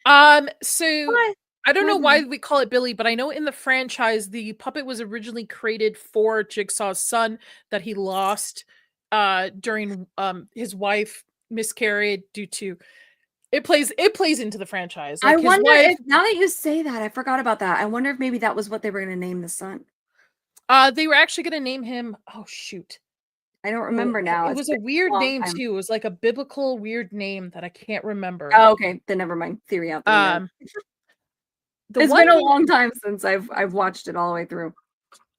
So Why? I don't Why know Billy? why we call it Billy, but I know in the franchise the puppet was originally created for Jigsaw's son that he lost during his wife miscarried due to it plays into the franchise. I Like his wonder wife if now that you say that, I forgot about that. I wonder if maybe that was what they were gonna name the son. they were actually going to name him, oh shoot. I don't remember now. It It's was a been a weird long name time. too. It was like a biblical weird name that I can't remember. Oh, okay, then never mind. Theory out the window. Um the It's one been a thing long time since I've watched it all the way through.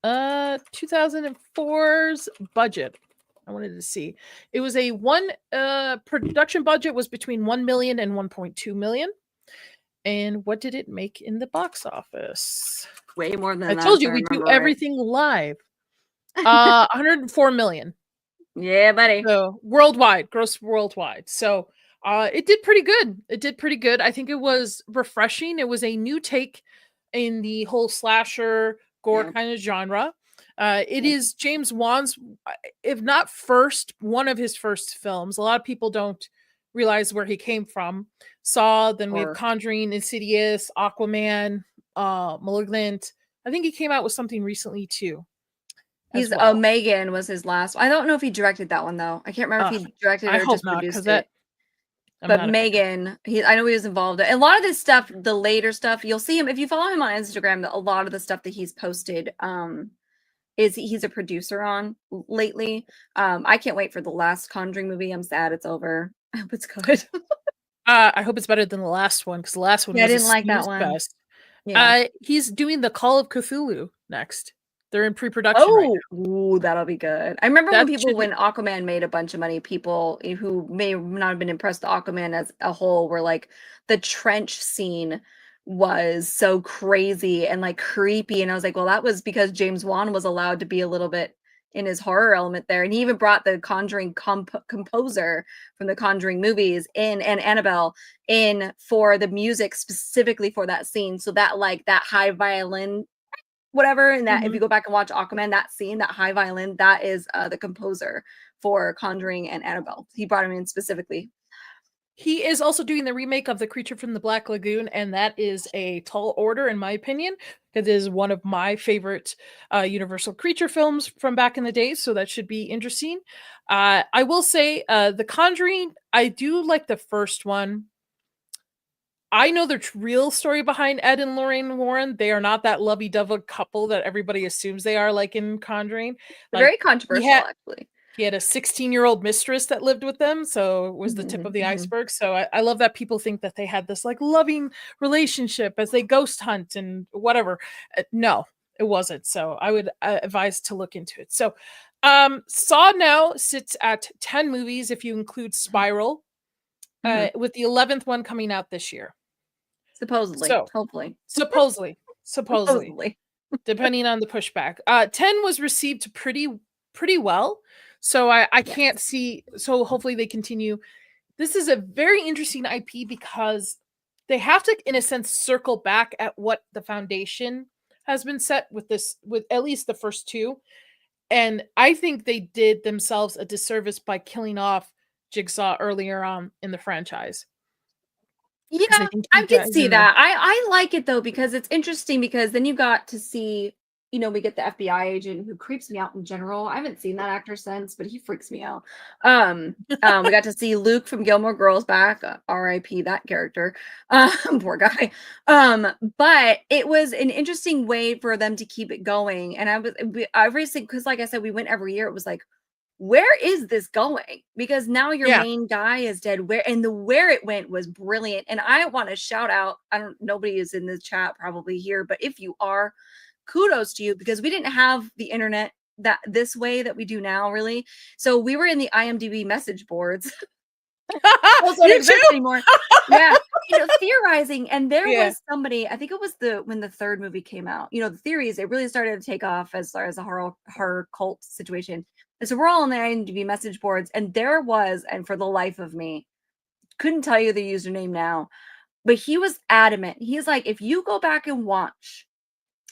2004's budget. I wanted to see. It was a one production budget was between 1 million and 1.2 million. And what did it make in the box office? Way more I than that, told if I you we do remember right. everything live. 104 million. Yeah, buddy. So worldwide, gross worldwide. So it did pretty good. It did pretty good. I think it was refreshing. It was a new take in the whole slasher gore Yeah. kind of genre. It Yeah. is James Wan's, if not first, one of his first films. A lot of people don't realize where he came from. Saw, then we have Or Conjuring, Insidious, Aquaman, Malignant. I think he came out with something recently too, as he's well. Megan was his last. I don't know if he directed that one though. I can't remember if Ugh, he directed I it or hope just not, because produced that it. I'm But not a fan. Megan, I know he was involved. A lot of this stuff, the later stuff, you'll see him if you follow him on Instagram. That a lot of the stuff that he's posted, is he's a producer on lately. I can't wait for the last Conjuring movie. I'm sad it's over. I hope it's good. I hope it's better than the last one, because the last one Yeah, I was a didn't like that snooze one. fest. Yeah. He's doing the Call of Cthulhu next. They're in pre-production right Oh, now. ooh, that'll be good. I remember That should when Aquaman made a bunch of money, people who may not have been impressed with Aquaman as a whole were like, the trench scene was so crazy and like creepy. And I was like, well, that was because James Wan was allowed to be a little bit, in his horror element there. And he even brought the Conjuring composer from the Conjuring movies in, and Annabelle in, for the music specifically for that scene. So that like that high violin, whatever, and that if you go back and watch Aquaman, that scene, that high violin, that is the composer for Conjuring and Annabelle. He brought him in specifically. He is also doing the remake of The Creature from the Black Lagoon, and that is a tall order, in my opinion. It is one of my favorite Universal creature films from back in the day, so that should be interesting. I will say, The Conjuring, I do like the first one. I know the real story behind Ed and Lorraine Warren. They are not that lovey-dovey couple that everybody assumes they are, like in Conjuring. They're Like, very controversial, actually. He had a 16-year-old mistress that lived with them, so it was the tip of the iceberg. So I love that people think that they had this like loving relationship as they ghost hunt and whatever. No, it wasn't. So I would advise to look into it. So Saw now sits at 10 movies if you include Spiral, with the 11th one coming out this year. Supposedly, so, hopefully. Supposedly. Supposedly. Depending on the pushback. 10 was received pretty well. So I can't see. So hopefully they continue. This is a very interesting IP because they have to, in a sense, circle back at what the foundation has been set with this, with at least the first two. And I think they did themselves a disservice by killing off Jigsaw earlier on in the franchise. Yeah, I can see that. I like it though, because it's interesting, because then you got to see, you know, we get the FBI agent who creeps me out in general. I haven't seen that actor since, but he freaks me out. We got to see Luke from Gilmore Girls back, R.I.P. that character. Poor guy. But it was an interesting way for them to keep it going. And I recently, because like I said, we went every year. It was like, where is this going? Because now your main guy is dead. Where it went was brilliant. And I want to shout out, nobody is in the chat probably here, but if you are, kudos to you, because we didn't have the internet that this way that we do now, really. So we were in the IMDb message boards. Those don't exist anymore. Yeah, you know, theorizing, and there was somebody, I think it was when the third movie came out, you know, the theories, it really started to take off as far as a horror cult situation. And so we're all on the IMDb message boards, and there was, and for the life of me, couldn't tell you the username now, but he was adamant. He's like, if you go back and watch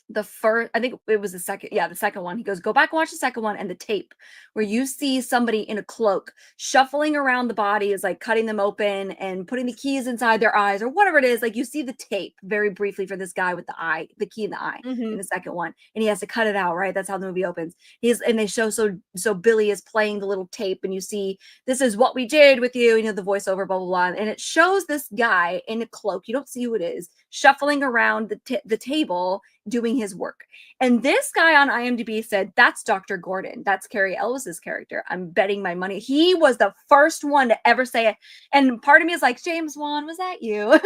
the first, I think it was the second one. He goes, go back and watch the second one, and the tape where you see somebody in a cloak shuffling around the body, is like cutting them open and putting the keys inside their eyes or whatever it is. Like, you see the tape very briefly for this guy with the key in the eye in the second one, and he has to cut it out, right? That's how the movie opens. And they show, so Billy is playing the little tape, and you see, this is what we did with you, you know, the voiceover, blah blah blah, and it shows this guy in a cloak, you don't see who it is, shuffling around the table doing his work. And this guy on IMDb said, that's Dr. Gordon. That's Carrie Elwes's character. I'm betting my money. He was the first one to ever say it. And part of me is like, James Wan, was that you?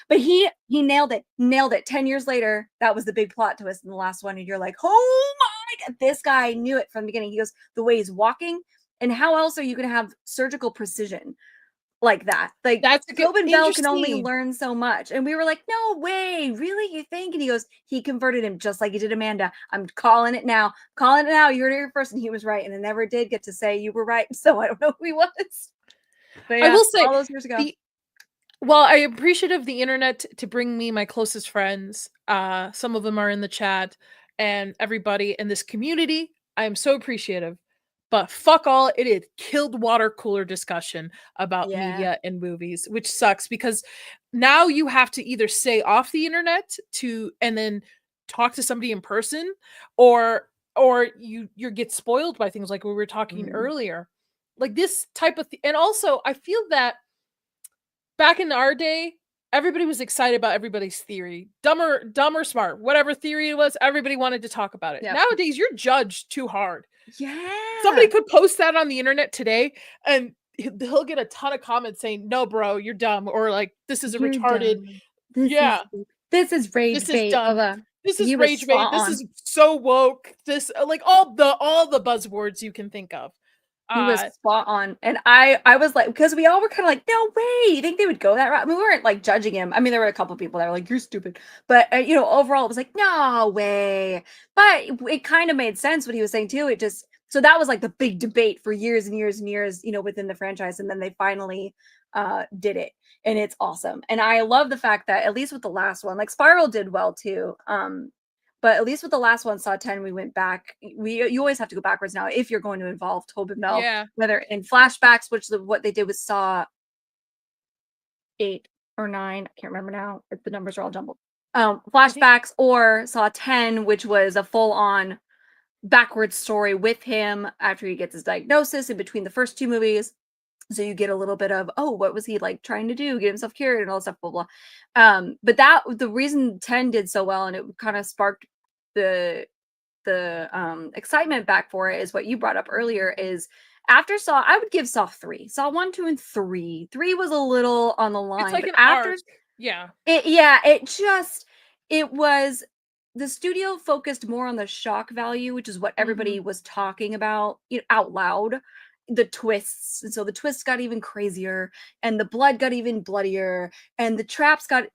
But he nailed it. 10 years later, that was the big plot twist in the last one. And you're like, oh my God, this guy knew it from the beginning. He goes, the way he's walking, and how else are you going to have surgical precision like that? Like, that's Tobin Bell can only learn so much. And we were like, no way, really, you think? And he goes, he converted him just like he did Amanda. I'm calling it now. You heard it here first. And he was right. And I never did get to say you were right. So I don't know who he was. But yeah, I will say, all those years ago. Well, I appreciate of the internet to bring me my closest friends. Some of them are in the chat, and everybody in this community. I am so appreciative. But fuck all, it had killed water cooler discussion about media and movies, which sucks, because now you have to either stay off the internet and then talk to somebody in person, or you get spoiled by things like we were talking earlier. Like this type of and also I feel that back in our day, everybody was excited about everybody's theory. Dumb or smart, whatever theory it was, everybody wanted to talk about it. Yep. Nowadays, you're judged too hard. Yeah. Somebody could post that on the internet today, and he'll get a ton of comments saying, no, bro, you're dumb. Or like, this is You're retarded. This is rage bait. This is rage bait. This is so woke. This, like, all the buzzwords you can think of. He was spot on. And I was like, because we all were kind of like, no way, you think they would go that route? I mean, we weren't like judging him. I mean, there were a couple people that were like, you're stupid. But, you know, overall, it was like, no way. But it kind of made sense what he was saying too. So that was like the big debate for years and years and years, within the franchise. And then they finally did it. And it's awesome. And I love the fact that at least with the last one, like Spiral did well too. But at least with the last one, Saw 10, we went back. You always have to go backwards now if you're going to involve Tobin Bell. Yeah. Whether in flashbacks, which what they did with Saw 8 or 9, I can't remember now. The numbers are all jumbled. Flashbacks or Saw 10, which was a full-on backwards story with him after he gets his diagnosis in between the first 2 movies. So you get a little bit of, what was he like trying to do, get himself cured and all that stuff, blah blah. But the reason 10 did so well and it kind of sparked the excitement back for it is what you brought up earlier. Is after Saw, I would give Saw 3, Saw 1, 2, and 3. 3 was a little on the line. It's like but an arc. Yeah. It was, the studio focused more on the shock value, which is what everybody was talking about, out loud. The twists, and so the twists got even crazier, and the blood got even bloodier, and the traps got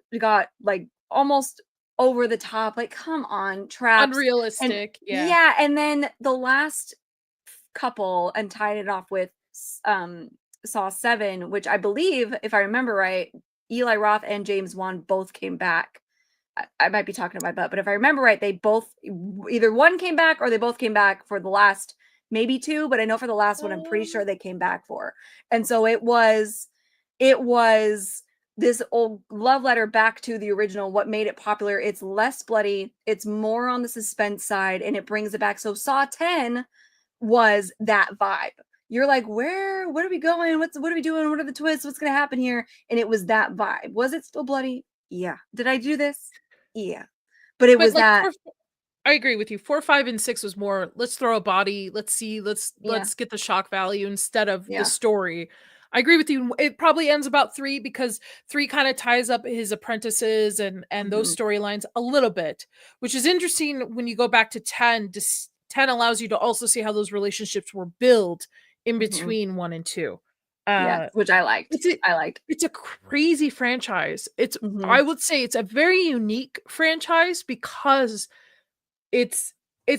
like almost over the top. Like, come on, traps, unrealistic. And then the last couple, and tied it off with Saw 7, which I believe, if I remember right, Eli Roth and James Wan both came back. I might be talking to my butt, but if I remember right, they both, either one came back or they both came back for the last maybe 2, but I know for the last one, I'm pretty sure they came back for. And so it was this old love letter back to the original, what made it popular. It's less bloody, it's more on the suspense side, and it brings it back. So Saw 10 was that vibe. You're like, what are we going? What are we doing? What are the twists? What's going to happen here? And it was that vibe. Was it still bloody? Yeah. Did I do this? Yeah. But it was like that. I agree with you. 4, 5, and 6 was more, let's throw a body, let's see, let's get the shock value instead of the story. I agree with you. It probably ends about 3 because 3 kind of ties up his apprentices and those storylines a little bit, which is interesting when you go back to 10. 10 allows you to also see how those relationships were built in between 1 and 2. Which I liked. It's a crazy franchise. I would say it's a very unique franchise because it's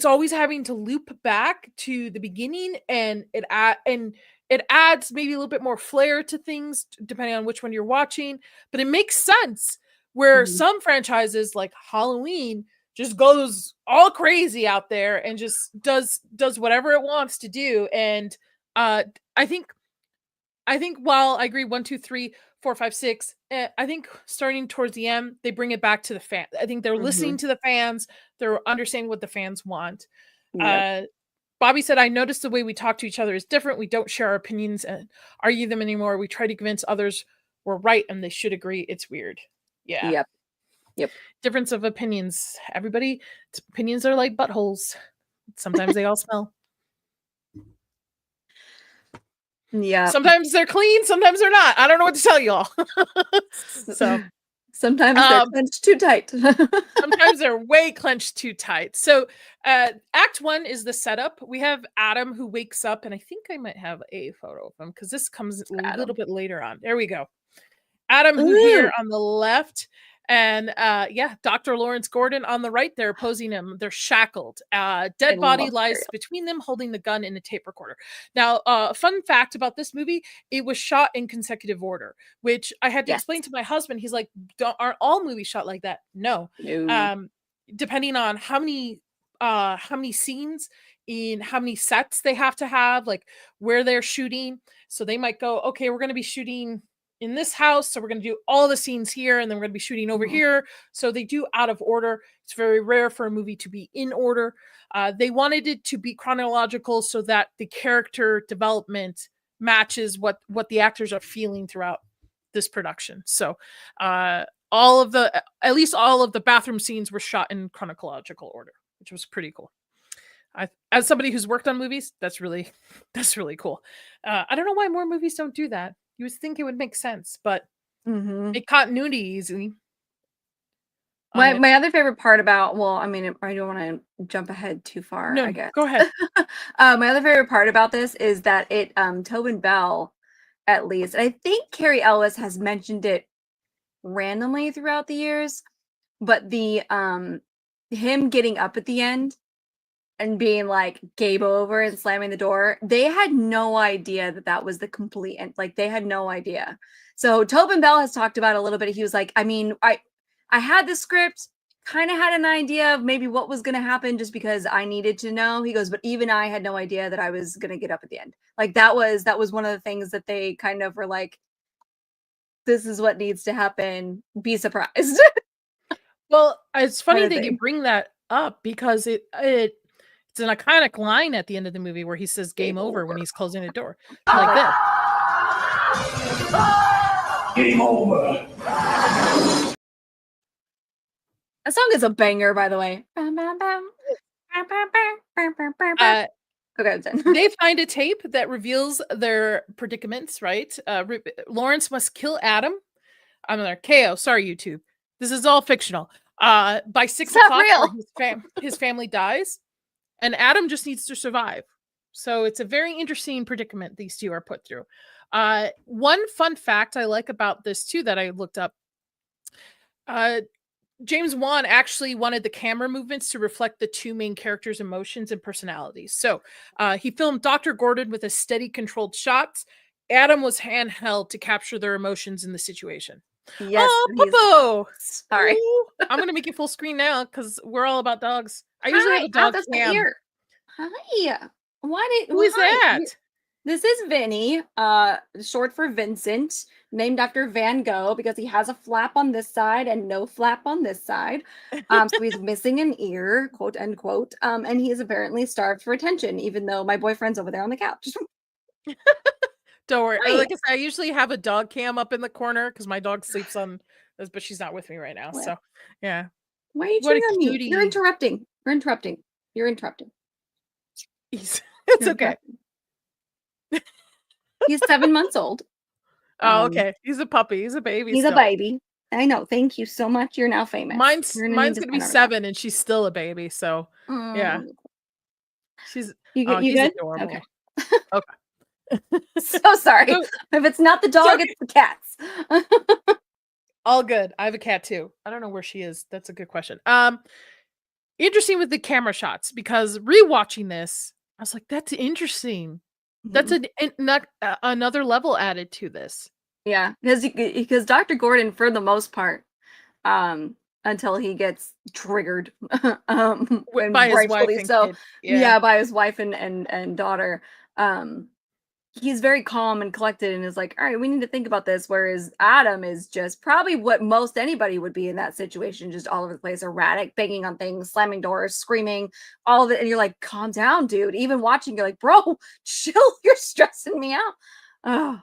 always having to loop back to the beginning, and it adds maybe a little bit more flair to things depending on which one you're watching, but it makes sense where some franchises like Halloween just goes all crazy out there and just does whatever it wants to do. And I think while I agree 1, 2, 3, 4, 5, 6, I think starting towards the end, they bring it back to the fan. I think they're listening to the fans. They're understanding what the fans want. Yep. Bobby said, I noticed the way we talk to each other is different. We don't share our opinions and argue them anymore. We try to convince others we're right and they should agree. It's weird. Yeah. Yep. Difference of opinions. Everybody's opinions are like buttholes. Sometimes they all smell. Yeah. Sometimes they're clean, sometimes they're not. I don't know what to tell y'all. So sometimes they're clenched too tight. Sometimes they're way clenched too tight. So Act 1 is the setup. We have Adam who wakes up, and I think I might have a photo of him because this comes a little bit later on. There we go. Adam who here on the left. And Dr. Lawrence Gordon on the right, they're opposing him. They're shackled. Dead body lies between them, holding the gun and a tape recorder. Now, fun fact about this movie, it was shot in consecutive order, which I had to explain to my husband. He's like, aren't all movies shot like that? No. Depending on how many scenes in how many sets they have to have, like where they're shooting. So they might go, okay, we're going to be shooting in this house, so we're going to do all the scenes here, and then we're going to be shooting over here. So they do out of order. It's very rare for a movie to be in order. They wanted it to be chronological so that the character development matches what the actors are feeling throughout this production. So at least all of the bathroom scenes were shot in chronological order, which was pretty cool. As somebody who's worked on movies, that's really cool. I don't know why more movies don't do that. You would think it would make sense, but make continuity easy. My other favorite part about, I don't want to jump ahead too far. No, I guess. Go ahead. My other favorite part about this is that it, Tobin Bell, at least, and I think Carrie Ellis has mentioned it randomly throughout the years, but the him getting up at the end and being like game over and slamming the door. They had no idea that was the complete end. Like they had no idea. So Tobin Bell has talked about a little bit. He was like, I mean, I had the script, kind of had an idea of maybe what was going to happen just because I needed to know. He goes, but even I had no idea that I was going to get up at the end. Like that was one of the things that they kind of were like, this is what needs to happen. Be surprised. Well, it's funny Kind of that you thing. bring that up because it's an iconic line at the end of the movie where he says game over when he's closing the door. Like this. Game over. That song is a banger, by the way. Okay, I'm done. They find a tape that reveals their predicaments, right? Lawrence must kill Adam. I'm there. KO. Sorry, YouTube. This is all fictional. By 6 not o'clock, real. his family dies, and Adam just needs to survive. So it's a very interesting predicament these two are put through. One fun fact I like about this too that I looked up. James Wan actually wanted the camera movements to reflect the two main characters' emotions and personalities. So he filmed Dr. Gordon with a steady, controlled shots. Adam was handheld to capture their emotions in the situation. Yes. Oh, Popo! Sorry. Ooh, I'm going to make it full screen now because we're all about dogs. I usually have a dog That's my cam. ear. Hi. Who is that? This is Vinny, short for Vincent, named after Van Gogh because he has a flap on this side and no flap on this side. So he's missing an ear, quote unquote. And he is apparently starved for attention, even though my boyfriend's over there on the couch. Don't worry. Hi. Like I said, I usually have a dog cam up in the corner because my dog sleeps on this, but she's not with me right now. What? So yeah. Why are you What a chewing on me? cutie. You're interrupting. You're interrupting. It's You're okay. He's 7 months old. Oh, okay. He's a puppy. He's a baby. He's still. a baby. I know. Thank you so much. You're now famous. Mine's You're gonna be 7, and she's still a baby. So yeah, she's you he's good? adorable. Okay. So sorry. So, if it's not the dog, it's the cats. all good. I have a cat too. I don't know where she is. That's a good question. Interesting with the camera shots because rewatching this, I was like, that's interesting. That's another level added to this. Yeah, because Dr. Gordon, for the most part, until he gets triggered, and By his wife rightfully and so, kid. yeah, by his wife and daughter. He's very calm and collected and is like, all right, we need to think about this. Whereas Adam is just probably what most anybody would be in that situation, just all over the place, erratic, banging on things, slamming doors, screaming, all of it. And you're like, calm down, dude. Even watching, you're like, bro, chill. You're stressing me out. Oh,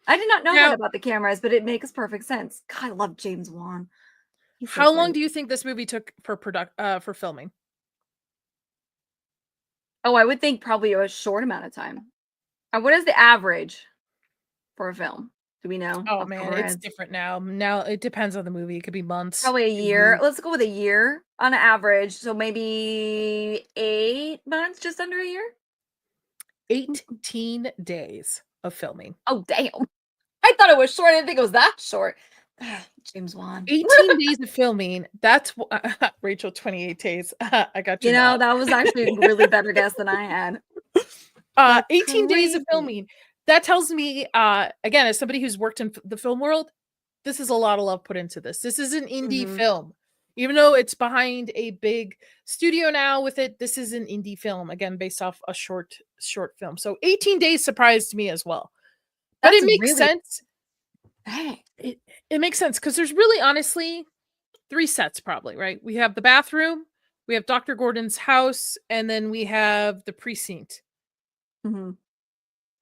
I did not know that about the cameras, but it makes perfect sense. God, I love James Wan. How long do you think this movie took for for filming? Oh, I would think probably a short amount of time. What is the average for a film? Do we know? Oh man, it's different now. Now it depends on the movie. It could be months. Probably a year. Let's go with a year on average. So maybe 8 months, just under a year. 18 days of filming. Oh damn! I thought it was short. I didn't think it was that short. James Wan. 18 days of filming. That's Rachel. 28 days. I got you. You know, that was actually a really better guess than I had. 18 days of filming. That tells me, again, as somebody who's worked in the film world, this is a lot of love put into this. This is an indie film. Even though it's behind a big studio now with it, this is an indie film, again, based off a short film. So 18 days surprised me as well. But it makes sense. It makes sense because there's really, honestly, 3 sets probably, right? We have the bathroom, we have Dr. Gordon's house, and then we have the precinct.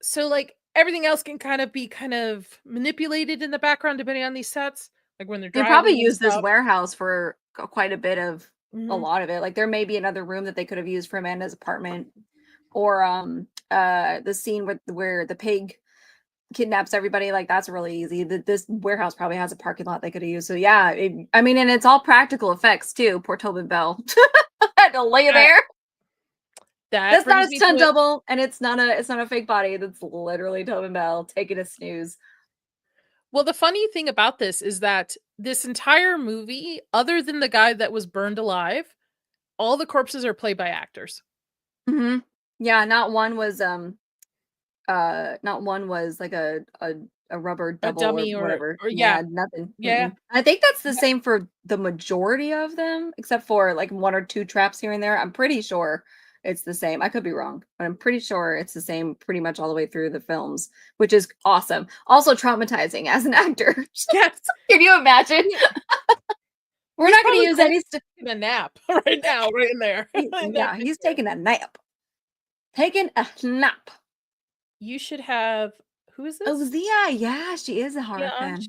So like everything else can kind of manipulated in the background depending on these sets. Like when they're driving. They probably use this warehouse for quite a bit of a Mhm. lot of it. Like there may be another room that they could have used for Amanda's apartment, or the scene where the pig kidnaps everybody. Like that's really easy. This warehouse probably has a parking lot they could have used. So yeah, I mean, and it's all practical effects too. Poor Tobin Bell had to lay there. That's not a stunt double, and it's not a fake body. That's literally Tobin Bell taking a snooze. Well, the funny thing about this is that this entire movie, other than the guy that was burned alive, all the corpses are played by actors. Mm-hmm. Yeah, not one was like a rubber A double or dummy whatever. or Yeah, nothing. yeah. I think that's the same for the majority of them, except for like one or two traps here and there. I'm pretty sure it's the same. I could be wrong, but I'm pretty sure it's the same pretty much all the way through the films, which is awesome. Also traumatizing as an actor. Yes. Can you imagine? We're He's not going to probably use any. taking a nap right now, right in there. Yeah, he's taking a nap. Taking a nap. You should have. Who is Oh, this? Zia. Yeah, she is a horror Yeah, fan.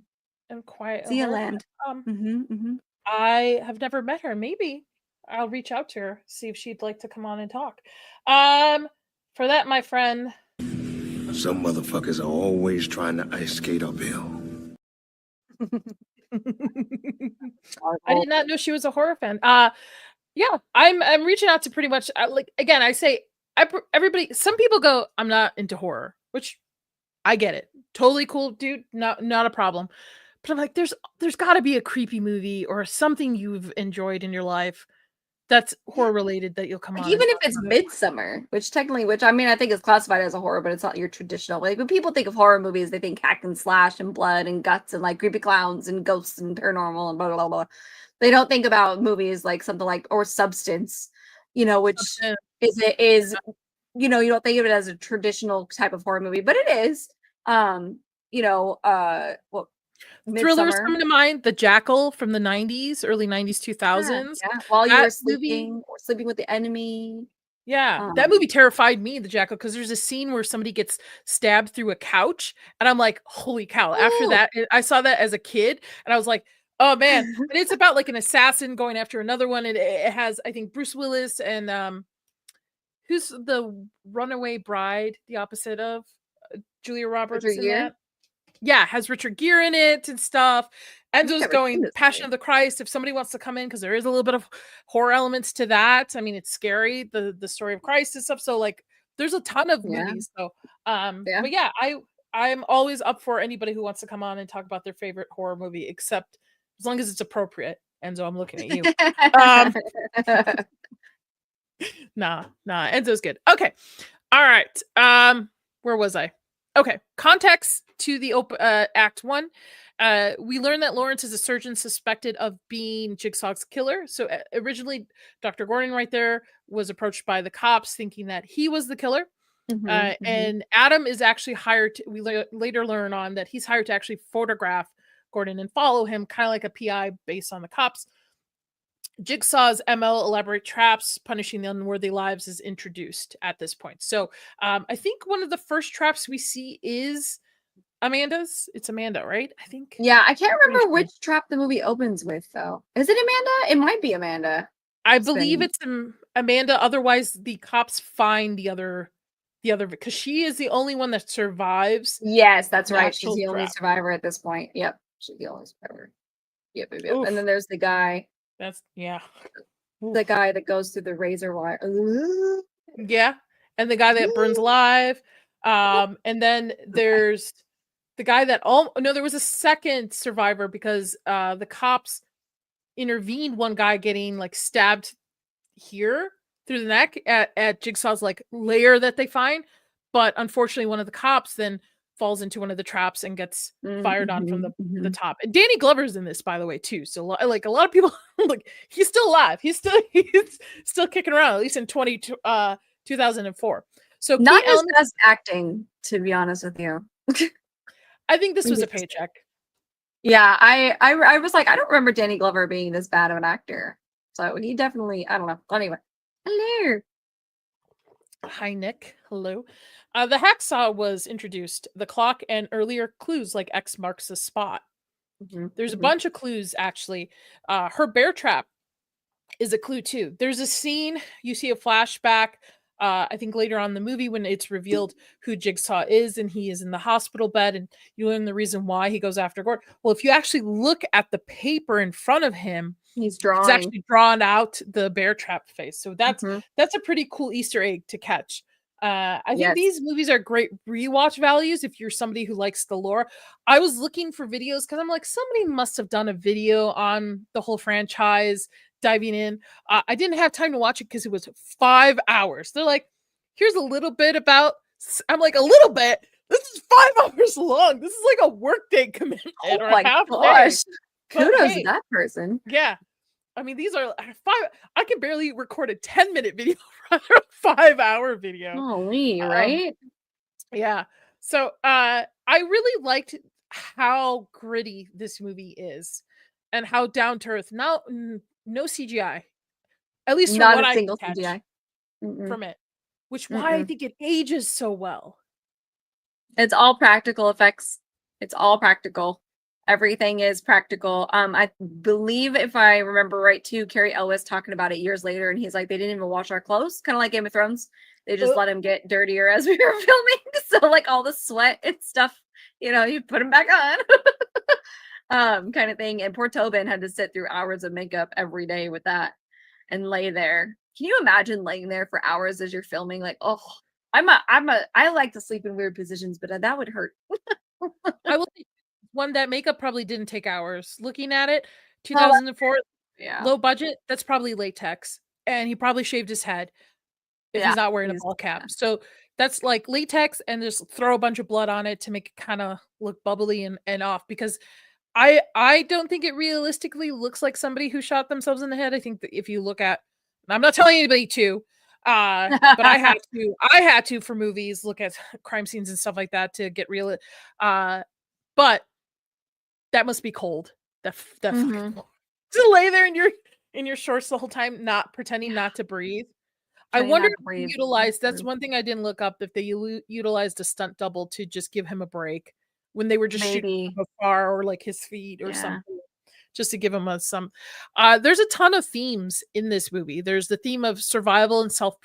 I'm quiet. Zia Land. Mm-hmm. I have never met her. Maybe I'll reach out to her, see if she'd like to come on and talk. For that, my friend. Some motherfuckers are always trying to ice skate uphill. I did not know she was a horror fan. Yeah, I'm reaching out to pretty much like again. I say everybody. Some people go, I'm not into horror, which I get it. Totally cool, dude. Not a problem. But I'm like, there's got to be a creepy movie or something you've enjoyed in your life that's horror related that you'll come on and Even if talk it's about. Midsummer, which I mean, I think is classified as a horror, but it's not your traditional. Like when people think of horror movies, they think hack and slash and blood and guts and like creepy clowns and ghosts and paranormal and blah blah blah. Blah. They don't think about movies like something like or Substance, which Something. is you don't think of it as a traditional type of horror movie, but it is. Well, Thrillers Midsummer. coming to mind. The Jackal from the 90s, early 90s, 2000s. Yeah. While you That were movie. sleeping or sleeping with the enemy. Yeah, that movie terrified me, The Jackal, because there's a scene where somebody gets stabbed through a couch, and I'm like, "Holy cow!" After that, I saw that as a kid, and I was like, "Oh man!" And it's about like an assassin going after another one, and it has, I think, Bruce Willis and who's the Runaway Bride, the opposite of Julia Roberts Richard in Gere. that? Yeah, has Richard Gere in it and stuff. Enzo's never seen going this Passion movie. of the Christ. If somebody wants to come in, because there is a little bit of horror elements to that. I mean, it's scary, the story of Christ and stuff. So like there's a ton of Yeah. movies. So Yeah. but yeah, I'm always up for anybody who wants to come on and talk about their favorite horror movie, except as long as it's appropriate. Enzo, I'm looking at you. Nah, Enzo's good. Okay. All right. Where was I? Okay. Context to the Act 1. We learned that Lawrence is a surgeon suspected of being Jigsaw's killer. So originally, Dr. Gordon right there was approached by the cops thinking that he was the killer. And Adam is actually hired to, we later learn on that he's hired to actually photograph Gordon and follow him, kind of like a PI based on the cops. Jigsaw's MO, elaborate traps, punishing the unworthy lives, is introduced at this point. So I think one of the first traps we see is Amanda's. It's Amanda, right? I think. Yeah, I can't remember which trap the movie opens with, though. Is it Amanda? It might be Amanda. I believe it's Amanda. Otherwise, the cops find the other, because she is the only one that survives. Yes, that's right. She's the only survivor at this point. Yep, she's the only survivor. Yep. And then there's the guy. That's the guy that goes through the razor wire. Yeah, and the guy that burns alive. And then there's the guy that there was a second survivor because the cops intervened one guy getting like stabbed here through the neck at Jigsaw's like lair that they find, but unfortunately one of the cops then falls into one of the traps and gets fired on from the top. And Danny Glover's in this, by the way, too. So like a lot of people like he's still alive. He's still kicking around, at least in 2004. So not his best acting, to be honest with you. I think this was a paycheck. Yeah, I was like, I don't remember Danny Glover being this bad of an actor. So he definitely, I don't know. Anyway, hello. Hi, Nick. Hello. The hacksaw was introduced. The clock and earlier clues like X marks the spot. There's a bunch of clues, actually. Her bear trap is a clue, too. There's a scene, you see a flashback, I think later on in the movie when it's revealed who Jigsaw is and he is in the hospital bed and you learn the reason why he goes after Gordon. Well, if you actually look at the paper in front of him, he's actually drawn out the bear trap face. So that's a pretty cool Easter egg to catch. I think these movies are great rewatch values if you're somebody who likes the lore. I was looking for videos because I'm like, somebody must have done a video on the whole franchise diving in. I didn't have time to watch it because it was 5 hours. They're like, here's a little bit about. I'm like, a little bit. This is 5 hours long. This is like a workday commitment or a half day. Kudos to that person. Yeah. I mean, these are 5. I can barely record a 10-minute video for a 5-hour video. Holy, right? Yeah. So I really liked how gritty this movie is and how down to earth. No CGI. At least from Not what a I single catch CGI. from it. Which why I think it ages so well. It's all practical effects. It's all practical. Everything is practical. I believe, if I remember right, too, Carrie Elwes talking about it years later, and he's like, they didn't even wash our clothes, kind of like Game of Thrones. They just let him get dirtier as we were filming. So, like, all the sweat and stuff, you put them back on, kind of thing. And poor Tobin had to sit through hours of makeup every day with that and lay there. Can you imagine laying there for hours as you're filming? Like, oh, I like to sleep in weird positions, but that would hurt. I will say one that makeup probably didn't take hours. Looking at it, 2004, low budget, that's probably latex. And he probably shaved his head if he's not wearing a ball cap. So that's like latex and just throw a bunch of blood on it to make it kind of look bubbly and off, because I don't think it realistically looks like somebody who shot themselves in the head. I think that if you look at, I'm not telling anybody to, but I had to for movies, look at crime scenes and stuff like that to get real. But that must be cold. That fucking cold. To lay there in your shorts the whole time, not pretending not to breathe. I wonder if they utilized, that's one thing I didn't look up, if they utilized a stunt double to just give him a break when they were just shooting from afar, or like his feet or something, just to give him some. There's a ton of themes in this movie. There's the theme of survival and self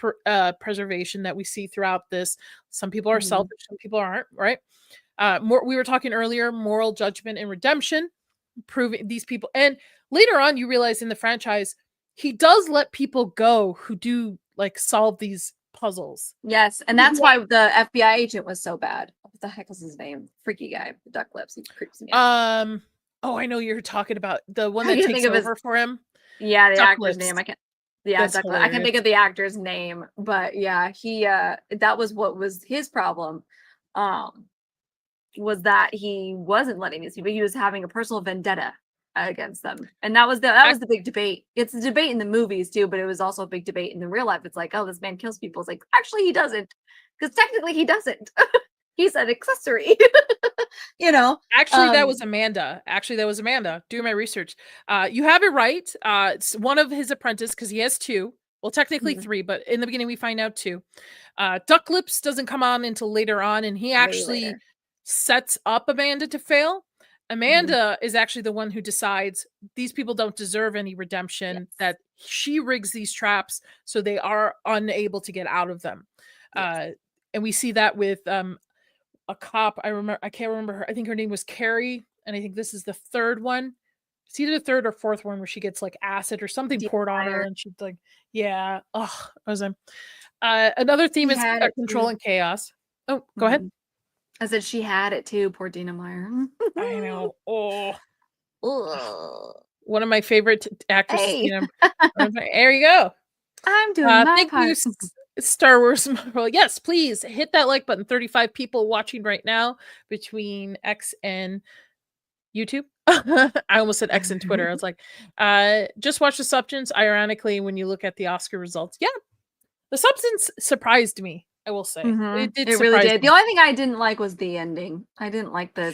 preservation that we see throughout this. Some people are selfish, some people aren't, right? We were talking earlier, moral judgment and redemption, proving these people. And later on, you realize in the franchise, he does let people go who do like solve these puzzles. Yes, and that's why the FBI agent was so bad. What the heck was his name? Freaky guy, the duck lips. He creeps me out. Oh, I know you're talking about the one that takes over for him. Yeah, the duck actor's lips. name. I can't. Yeah, I can think of the actor's name, but yeah, he that was what was his problem. Was that he wasn't letting these people. He was having a personal vendetta against them, and that was the big debate. It's a debate in the movies too, but it was also a big debate in the real life. It's like, oh, this man kills people. It's like, actually he doesn't, because technically he doesn't. He's an accessory. Actually, that was Amanda. Do my research. You have it right. It's one of his apprentices, because he has 2. Well, technically 3, but in the beginning we find out 2. Duck Lips doesn't come on until later on, and he actually sets up Amanda to fail. Amanda is actually the one who decides these people don't deserve any redemption, that she rigs these traps so they are unable to get out of them. And we see that with a cop. I can't remember her. I think her name was Carrie, and I think this is the 3rd one. It's either the 3rd or 4th one where she gets like acid or something poured on her, and she's like, yeah. Oh, another theme is control and chaos. Oh, go ahead. I said she had it too, poor Dina Meyer. I know. Oh, one of my favorite actresses. Hey. There you go. I'm doing my part. You, Star Wars Marvel. Yes, please hit that like button. 35 people watching right now between X and YouTube. I almost said X and Twitter. I was like, just watch the substance. Ironically, when you look at the Oscar results, the substance surprised me. I will say it really did. The only thing I didn't like was the ending. I didn't like the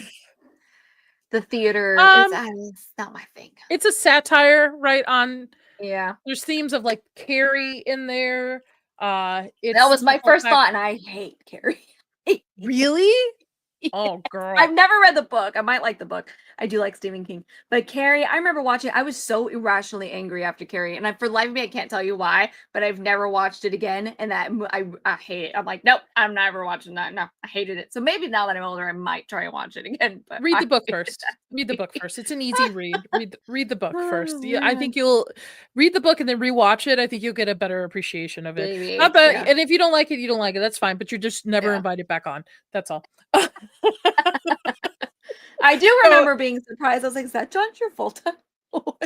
theater. It's not my thing. It's a satire, right? On there's themes of like Carrie in there. That was my first thought, and I hate Carrie. Really? Oh, girl. I've never read the book. I might like the book. I do like Stephen King. But Carrie, I remember watching I was so irrationally angry after Carrie. And for the life of me, I can't tell you why, but I've never watched it again. And that I hate it. I'm like, nope, I'm never watching that. No, I hated it. So maybe now that I'm older, I might try and watch it again. But read the book first. Read the book first. It's an easy read. Read the book first. Yeah, I think you'll read the book and then rewatch it. I think you'll get a better appreciation of it. Maybe, and if you don't like it, you don't like it. That's fine. But you're just never invited back on. That's all. I do remember being surprised. I was like, is that John Travolta?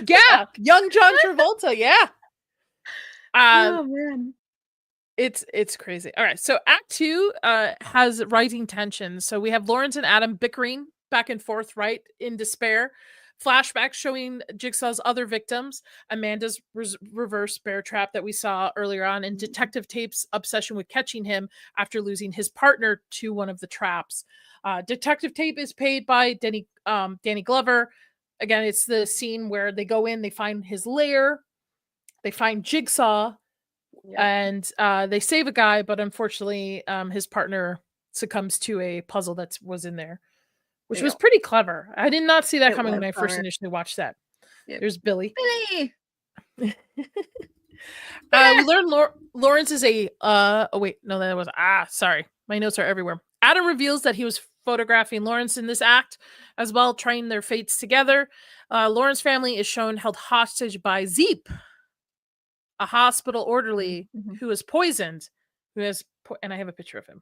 Yeah, young John Travolta. Yeah. Oh man. It's crazy. All right, so Act 2 has rising tensions. So we have Lawrence and Adam bickering back and forth, right, in despair. Flashbacks showing Jigsaw's other victims, Amanda's reverse bear trap that we saw earlier on, and Detective Tape's obsession with catching him after losing his partner to one of the traps. Detective Tape is played by Danny Glover. Again, it's the scene where they go in, they find his lair, they find Jigsaw, and they save a guy, but unfortunately his partner succumbs to a puzzle that was in there, which was pretty clever. I did not see that coming when I first initially watched that. There's Billy. We learned Lawrence is a oh wait, no, that was sorry, my notes are everywhere. Adam reveals that he was photographing Lawrence in this act as well, trying their fates together. Lawrence family is shown held hostage by Zeep, a hospital orderly who is poisoned, and I have a picture of him.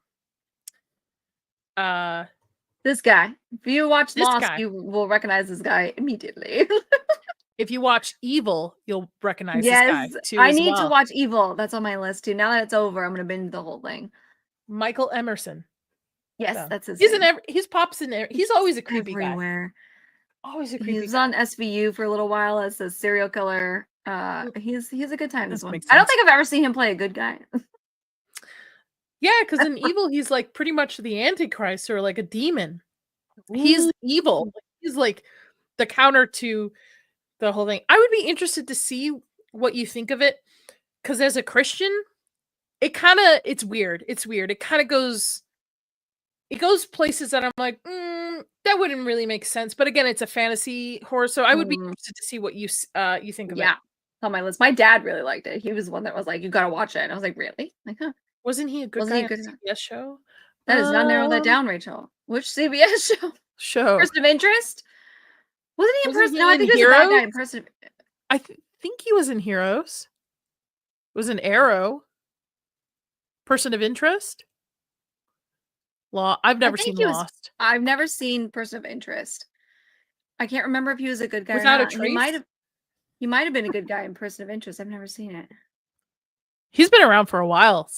This guy. If you watch Lost, you will recognize this guy immediately. If you watch Evil, you'll recognize this guy too. I need to watch Evil. That's on my list too. Now that it's over, I'm gonna binge the whole thing. Michael Emerson. Yes, that's his name. He's pops in there. He's always a creepy everywhere. Guy. Always a creepy guy. He was on SVU for a little while as a serial killer. He's a good time, this one. I don't think I've ever seen him play a good guy. Yeah, because in Evil, he's like pretty much the Antichrist or like a demon. He's evil. He's like the counter to the whole thing. I would be interested to see what you think of it, because as a Christian, it's weird. It's weird. It kind of goes places that I'm like, that wouldn't really make sense. But again, it's a fantasy horror, so I would be interested to see what you think of it. Yeah, on my list. My dad really liked it. He was the one that was like, "You got to watch it," and I was like, "Really?" Like, huh? Wasn't he a good guy on a CBS show? That does not narrow that down, Rachel. Which CBS show? Person of Interest? Wasn't he in Person? No, I think he was a bad guy in Person. I think he was in Heroes. It was an Arrow. Person of Interest. I've never seen Lost. I've never seen Person of Interest. I can't remember if he was a good guy. Without a trace. He might have been a good guy in Person of Interest. I've never seen it. He's been around for a while.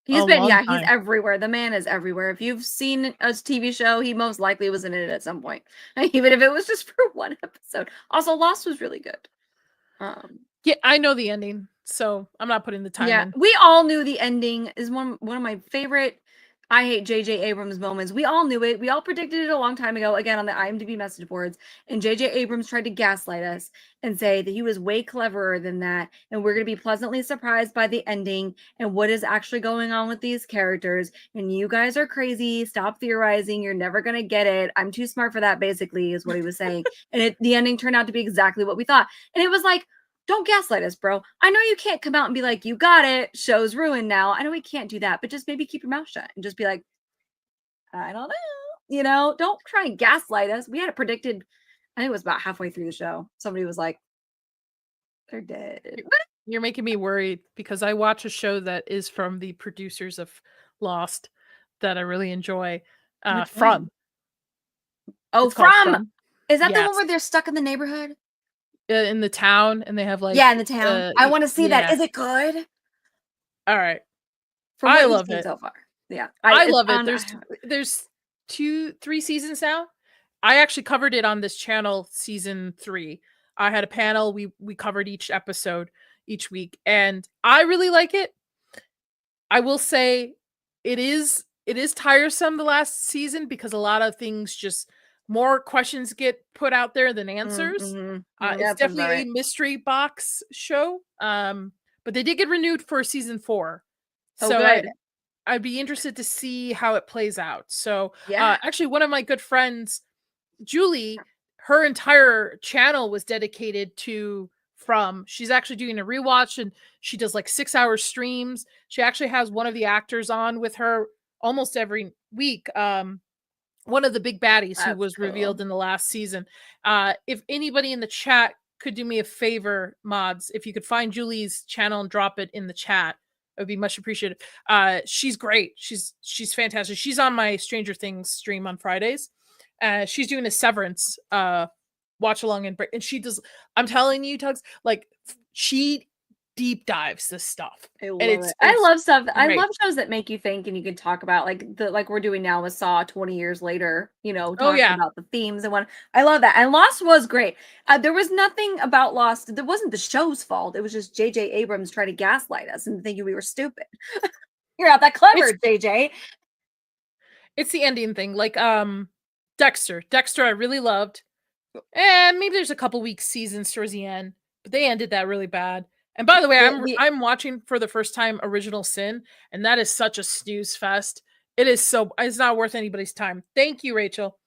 He's everywhere. The man is everywhere. If you've seen a TV show, he most likely was in it at some point, even if it was just for one episode. Also, Lost was really good. Yeah, I know the ending, so I'm not putting the time in. We all knew the ending is one of my favorite I hate J.J. Abrams moments. We all knew it. We all predicted it a long time ago, again, on the IMDb message boards. And J.J. Abrams tried to gaslight us and say that he was way cleverer than that. And we're going to be pleasantly surprised by the ending and what is actually going on with these characters. And you guys are crazy. Stop theorizing. You're never going to get it. I'm too smart for that, basically, is what he was saying. And the ending turned out to be exactly what we thought. And it was like, don't gaslight us, bro. I know you can't come out and be like, you got it. Show's ruined now. I know we can't do that, but just maybe keep your mouth shut and just be like, I don't know. Don't try and gaslight us. We had it predicted. I think it was about halfway through the show. Somebody was like, they're dead. You're making me worried because I watch a show that is from the producers of Lost that I really enjoy. From. Oh, From. Is that the one where they're stuck in the neighborhood? In the town, and they have like in the town. I want to see that. Is it good? All right, I love it so far. Yeah, I love it. There's 2-3 seasons now. I actually covered it on this channel, season 3. I had a panel. We covered each episode each week, and I really like it. I will say it is tiresome the last season because a lot of things just. More questions get put out there than answers. It's definitely a mystery box show. But they did get renewed for season 4. So I'd be interested to see how it plays out. So actually one of my good friends, Julie, her entire channel was dedicated to From. She's actually doing a rewatch and she does like 6-hour streams. She actually has one of the actors on with her almost every week. One of the big baddies who was revealed in the last season. If anybody in the chat could do me a favor, mods, if you could find Julie's channel and drop it in the chat, it would be much appreciated. She's great. She's fantastic. She's on my Stranger Things stream on Fridays. She's doing a Severance watch along and she does. I'm telling you, Tuggs, like she deep dives this stuff. I love and it. I love stuff. I great. love shows that make you think and you can talk about like we're doing now with Saw 20 years later, talking about the themes and what I love that. And Lost was great. There was nothing about Lost. It wasn't the show's fault. It was just J.J. Abrams trying to gaslight us and thinking we were stupid. You're not that clever, JJ. It's the ending thing. Like Dexter. Dexter I really loved. And maybe there's a couple weak seasons towards the end, but they ended that really bad. And by the way, I'm watching for the first time Original Sin, and that is such a snooze fest. It's not worth anybody's time. Thank you, Rachel.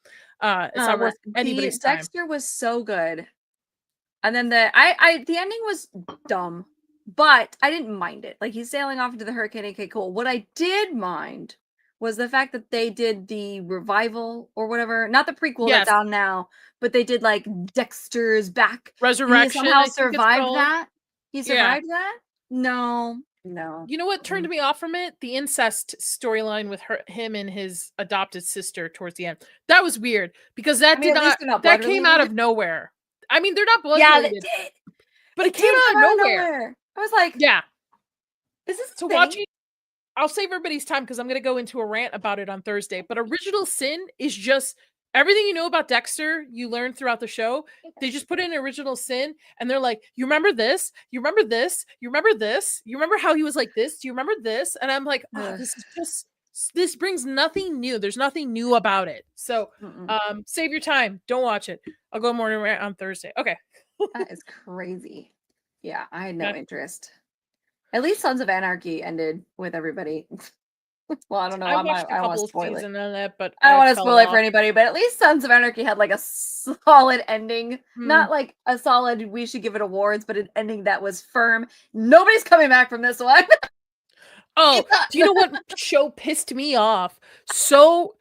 It's not worth anybody's time. Dexter was so good. And then the ending was dumb, but I didn't mind it. Like he's sailing off into the hurricane. Okay, cool. What I did mind was the fact that they did the revival or whatever, not the prequel that's out now, but they did like Dexter's back resurrection. He somehow survived that. He survived that? No. You know what turned me off from it? The incest storyline with him and his adopted sister towards the end. That was weird because that that came out of nowhere. I mean, they're not blood related. Yeah, it did. But it came out of nowhere. I was like, yeah. Is this so watching? I'll save everybody's time because I'm going to go into a rant about it on Thursday. But Original Sin is just everything you know about Dexter, you learn throughout the show. They just put in Original Sin and they're like, you remember this? You remember this? You remember this? You remember how he was like this? Do you remember this? And I'm like, this brings nothing new. There's nothing new about it. So save your time. Don't watch it. I'll go more rant on Thursday. Okay. That is crazy. Yeah, I had no interest. At least Sons of Anarchy ended with everybody. Well, I don't know. I watched a couple of seasons on that, but I don't want to spoil it for anybody. But at least Sons of Anarchy had like a solid ending, not like a solid. We should give it awards, but an ending that was firm. Nobody's coming back from this one. Oh, do you know what show pissed me off so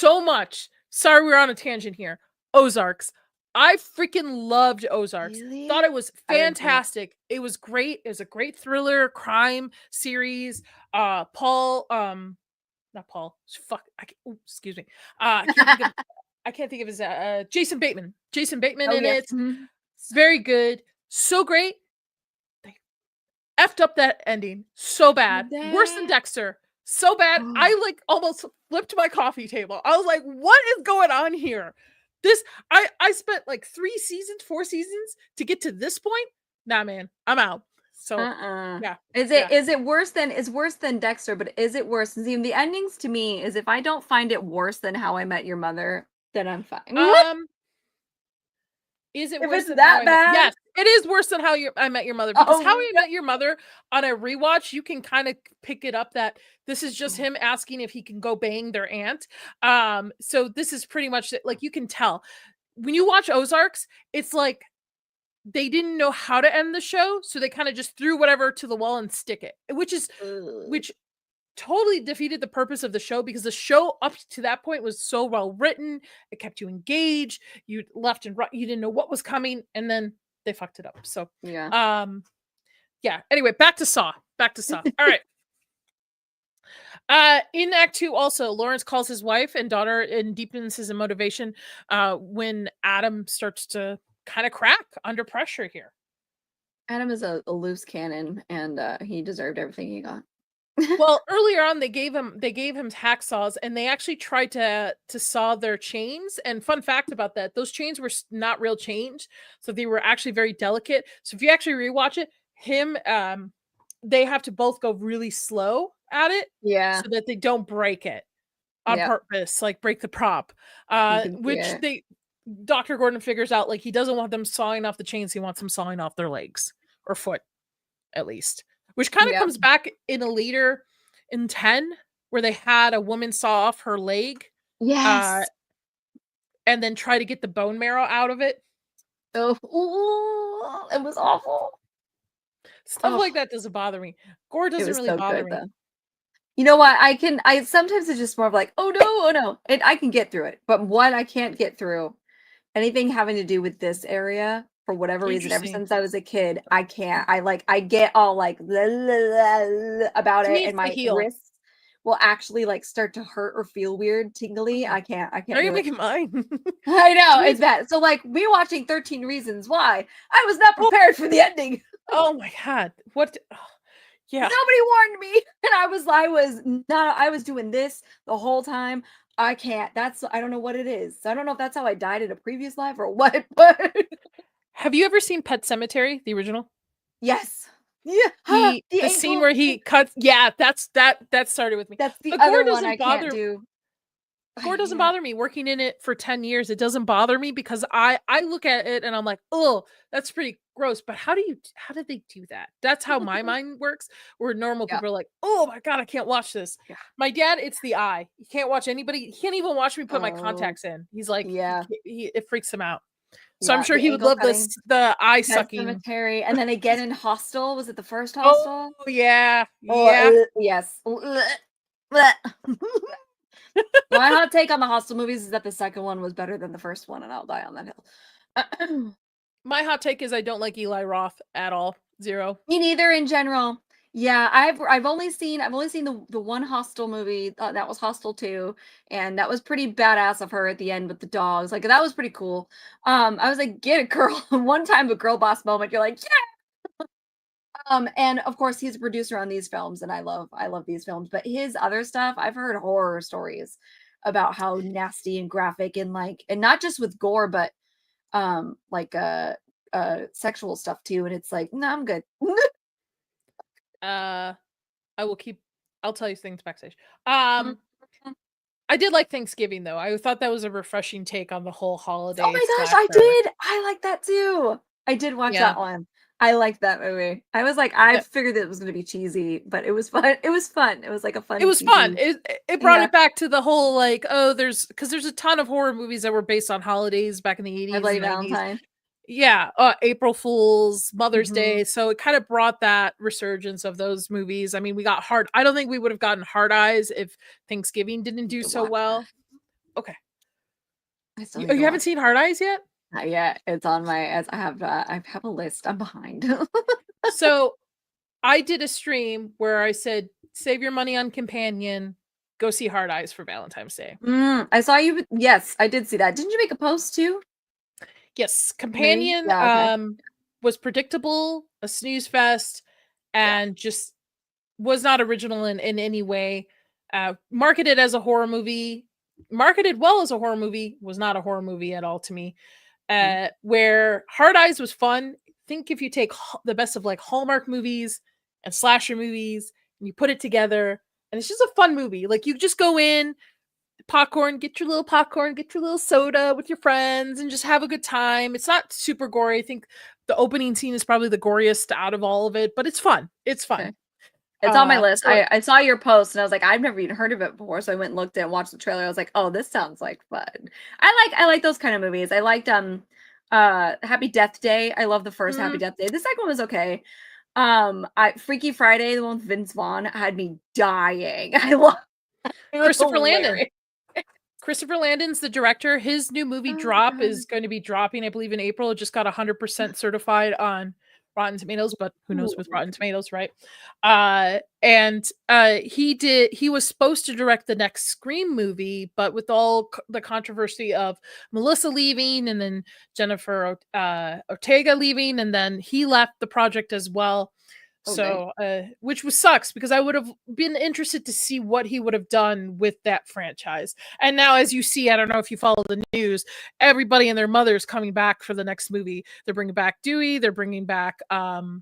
much? Sorry, we're on a tangent here. Ozarks. I freaking loved Ozarks. Really? Thought it was fantastic. It was great. It was a great thriller crime series. Not Paul. Fuck. Excuse me. I can't think of his Jason Bateman. Jason Bateman in it. Mm-hmm. Very good. So great. They effed up that ending so bad. Worse than Dexter. So bad. I like almost flipped my coffee table. I was like, what is going on here? I spent like 4 seasons to get to this point. Nah, man, I'm out. So yeah. Is it worse than Dexter, but is it worse? See, the endings to me is if I don't find it worse than How I Met Your Mother, then I'm fine. Is it if worse it's than that bad? Yes, it is worse than How I Met Your Mother, because How I Met Your Mother on a rewatch, you can kind of pick it up that this is just him asking if he can go bang their aunt. So this is pretty much like you can tell when you watch Ozarks, it's like they didn't know how to end the show, so they kind of just threw whatever to the wall and stick it, which totally defeated the purpose of the show, because the show up to that point was so well written. It kept you engaged. You left and right. You didn't know what was coming, and then they fucked it up. So yeah. Anyway, back to Saw. All right. In Act 2, also, Lawrence calls his wife and daughter and deepens his motivation when Adam starts to kind of crack under pressure here. Adam is a loose cannon, and he deserved everything he got. Well, earlier on they gave him hacksaws, and they actually tried to saw their chains. And fun fact about that, those chains were not real chains, so they were actually very delicate. So if you actually rewatch it, they have to both go really slow at it, so that they don't break it on purpose, like break the prop. Dr. Gordon figures out, like, he doesn't want them sawing off the chains, he wants them sawing off their legs or foot, at least. Which kind of comes back in 10, where they had a woman saw off her leg. Yes. And then try to get the bone marrow out of it. Oh, it was awful. Stuff like that doesn't bother me. Gore doesn't really bother me. Though. You know what? I sometimes it's just more of like, oh no. And I can get through it. But what I can't get through, anything having to do with this area, for whatever reason, ever since I was a kid, I can't. I get all like blah, blah, blah, about it, and my wrists will actually like start to hurt or feel weird, tingly. I can't Now you're do it. making mine. I know, it's bad. So like me watching 13 Reasons Why, I was not prepared for the ending. Oh my god. What? Yeah. Nobody warned me. And I was doing this the whole time. I can't. I don't know what it is. I don't know if that's how I died in a previous life or what, but Have you ever seen Pet Sematary, the original? yes. Yeah. The scene where he cuts. Yeah, that started with me. That's the But other gore one I doesn't can't bother. do. Gore doesn't bother me. Working in it for 10 years, it doesn't bother me because I look at it and I'm like, oh, that's pretty gross. But how did they do that? That's how my mind works. Where normal Yeah. people are like, oh my god, I can't watch this. Yeah. My dad, it's the eye. He can't watch anybody. He can't even watch me put my Oh, contacts in. He's like, yeah. It freaks him out. So I'm Yeah, sure the he would ankle love cutting. the eye Pet sucking. Sematary, and then again in Hostel. Was it the first Oh Hostel? yeah, Oh, yeah. yes. My hot take on the Hostel movies is that the second one was better than the first one, and I'll die on that hill. My hot take is I don't like Eli Roth at all. Zero. Me neither in general. Yeah, I've only seen the one Hostel movie, that was Hostel 2, and that was pretty badass of her at the end with the dogs. Like that was pretty cool. I was like, get it, girl. One time a girl boss moment, you're like, yeah. And of course he's a producer on these films, and I love these films. But his other stuff, I've heard horror stories about how nasty and graphic and like, and not just with gore, but like sexual stuff too. And it's like, no, I'm good. I'll tell you things backstage. I did like Thanksgiving though. I thought that was a refreshing take on the whole holiday. Oh my gosh, I slasher. did. I like that too. I did watch Yeah. that one. I liked that movie. I was like, I Yeah. figured it was going to be cheesy, but it was fun. It was fun. It was like a fun. It was cheesy. fun. It brought Yeah. it back to the whole like, oh, there's a ton of horror movies that were based on holidays back in the 80s My Bloody and 90s. Valentine. Yeah, April Fools, Mother's Day. So it kind of brought that resurgence of those movies. I mean, we got I don't think we would have gotten Hard Eyes if Thanksgiving didn't do so well. Okay. I still You haven't seen Hard Eyes yet? Not yet. It's on my I have a list. I'm behind. So I did a stream where I said, save your money on Companion, go see Hard Eyes for Valentine's Day. I saw you. Yes, I did see that. Didn't you make a post too? Yes, Companion was predictable, a snooze fest, and just was not original in any way. Marketed as a horror movie, marketed well as a horror movie, was not a horror movie at all to me. Where Hard Eyes was fun. Think if you take the best of like Hallmark movies and slasher movies and you put it together, and it's just a fun movie. Like you just go in, popcorn, get your little soda with your friends and just have a good time. It's not super gory. I think the opening scene is probably the goriest out of all of it, but it's fun. It's fun. Okay. It's on my list. I saw your post and I was like, I've never even heard of it before. So I went and looked at and watched the trailer. I was like, oh, this sounds like fun. I like those kind of movies. I liked Happy Death Day. I love the first Happy Death Day. The second one was okay. Freaky Friday, the one with Vince Vaughn, had me dying. I love Christopher Landon. Christopher Landon's the director. His new movie Drop is going to be dropping, I believe, in April. It just got 100% certified on Rotten Tomatoes, but who knows with Rotten Tomatoes, right? He was supposed to direct the next Scream movie, but with all the controversy of Melissa leaving and then Jennifer Ortega leaving, and then he left the project as well. So, which sucks because I would have been interested to see what he would have done with that franchise. And now, as you see, I don't know if you follow the news, everybody and their mother's coming back for the next movie. They're bringing back Dewey. They're bringing back Roman.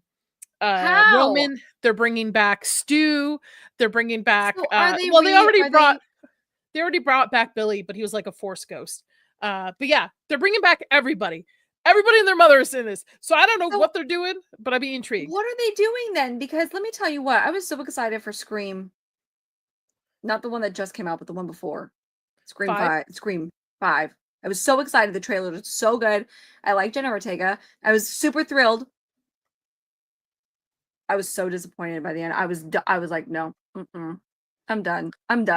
They're bringing back Stu. They're bringing back. So they already brought back Billy, but he was like a Force ghost. But yeah, they're bringing back everybody. Everybody and their mother is in this. So I don't know what they're doing, but I'd be intrigued. What are they doing then? Because let me tell you what, I was so excited for Scream. Not the one that just came out, but the one before. Scream 5. I was so excited. The trailer was so good. I like Jenna Ortega. I was super thrilled. I was so disappointed by the end. I was like, no, I'm done. I'm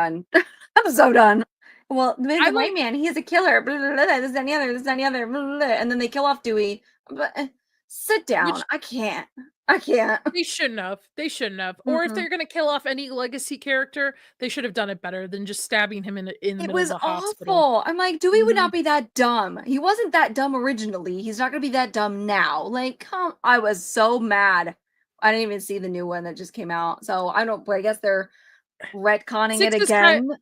so done. Well, the white man, he's a killer. Blah, blah, blah, this, and the other, and then they kill off Dewey. Sit down. I can't. I can't. They shouldn't have. They shouldn't have. Or if Mm-mm. they're gonna kill off any legacy character, they should have done it better than just stabbing him in the It middle of was the hospital. awful. I'm like, Dewey would Mhm. not be that dumb. He wasn't that dumb originally. He's not gonna be that dumb now. Like, come, I was so mad. I didn't even see the new one that just came out. So I don't, but I guess they're retconning it 6 is kind again.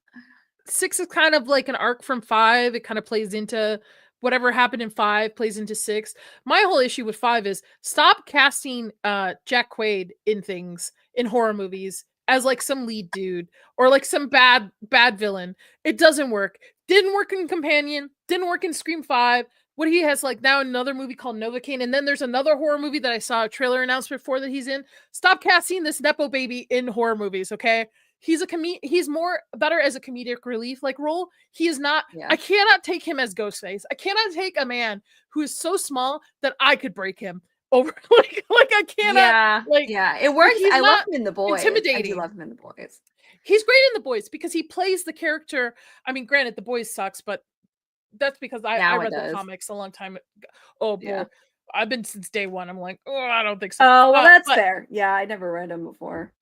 6 is kind of like an arc from 5. It kind of plays into whatever happened in 5 plays into 6. My whole issue with 5 is stop casting Jack Quaid in horror movies as like some lead dude or like some bad villain. It doesn't work. Didn't work in Companion, didn't work in Scream 5. What he has like now another movie called Novocaine, and then there's another horror movie that I saw a trailer announcement for that he's in. Stop casting this nepo baby in horror movies, okay? He's more better as a comedic relief like role. He is not. Yeah. I cannot take him as Ghostface. I cannot take a man who is so small that I could break him over. like I cannot. Yeah, like yeah, it works. he's I love not him in The Boys. I do intimidating. love him in The Boys. He's great in The Boys because he plays the character. I mean, granted, The Boys sucks, but that's because I Now it read the does. comics a long time ago. Oh boy. Yeah. I've been since day one. I'm like, oh, I don't think so. Oh, well, that's but fair. Yeah, I never read him before.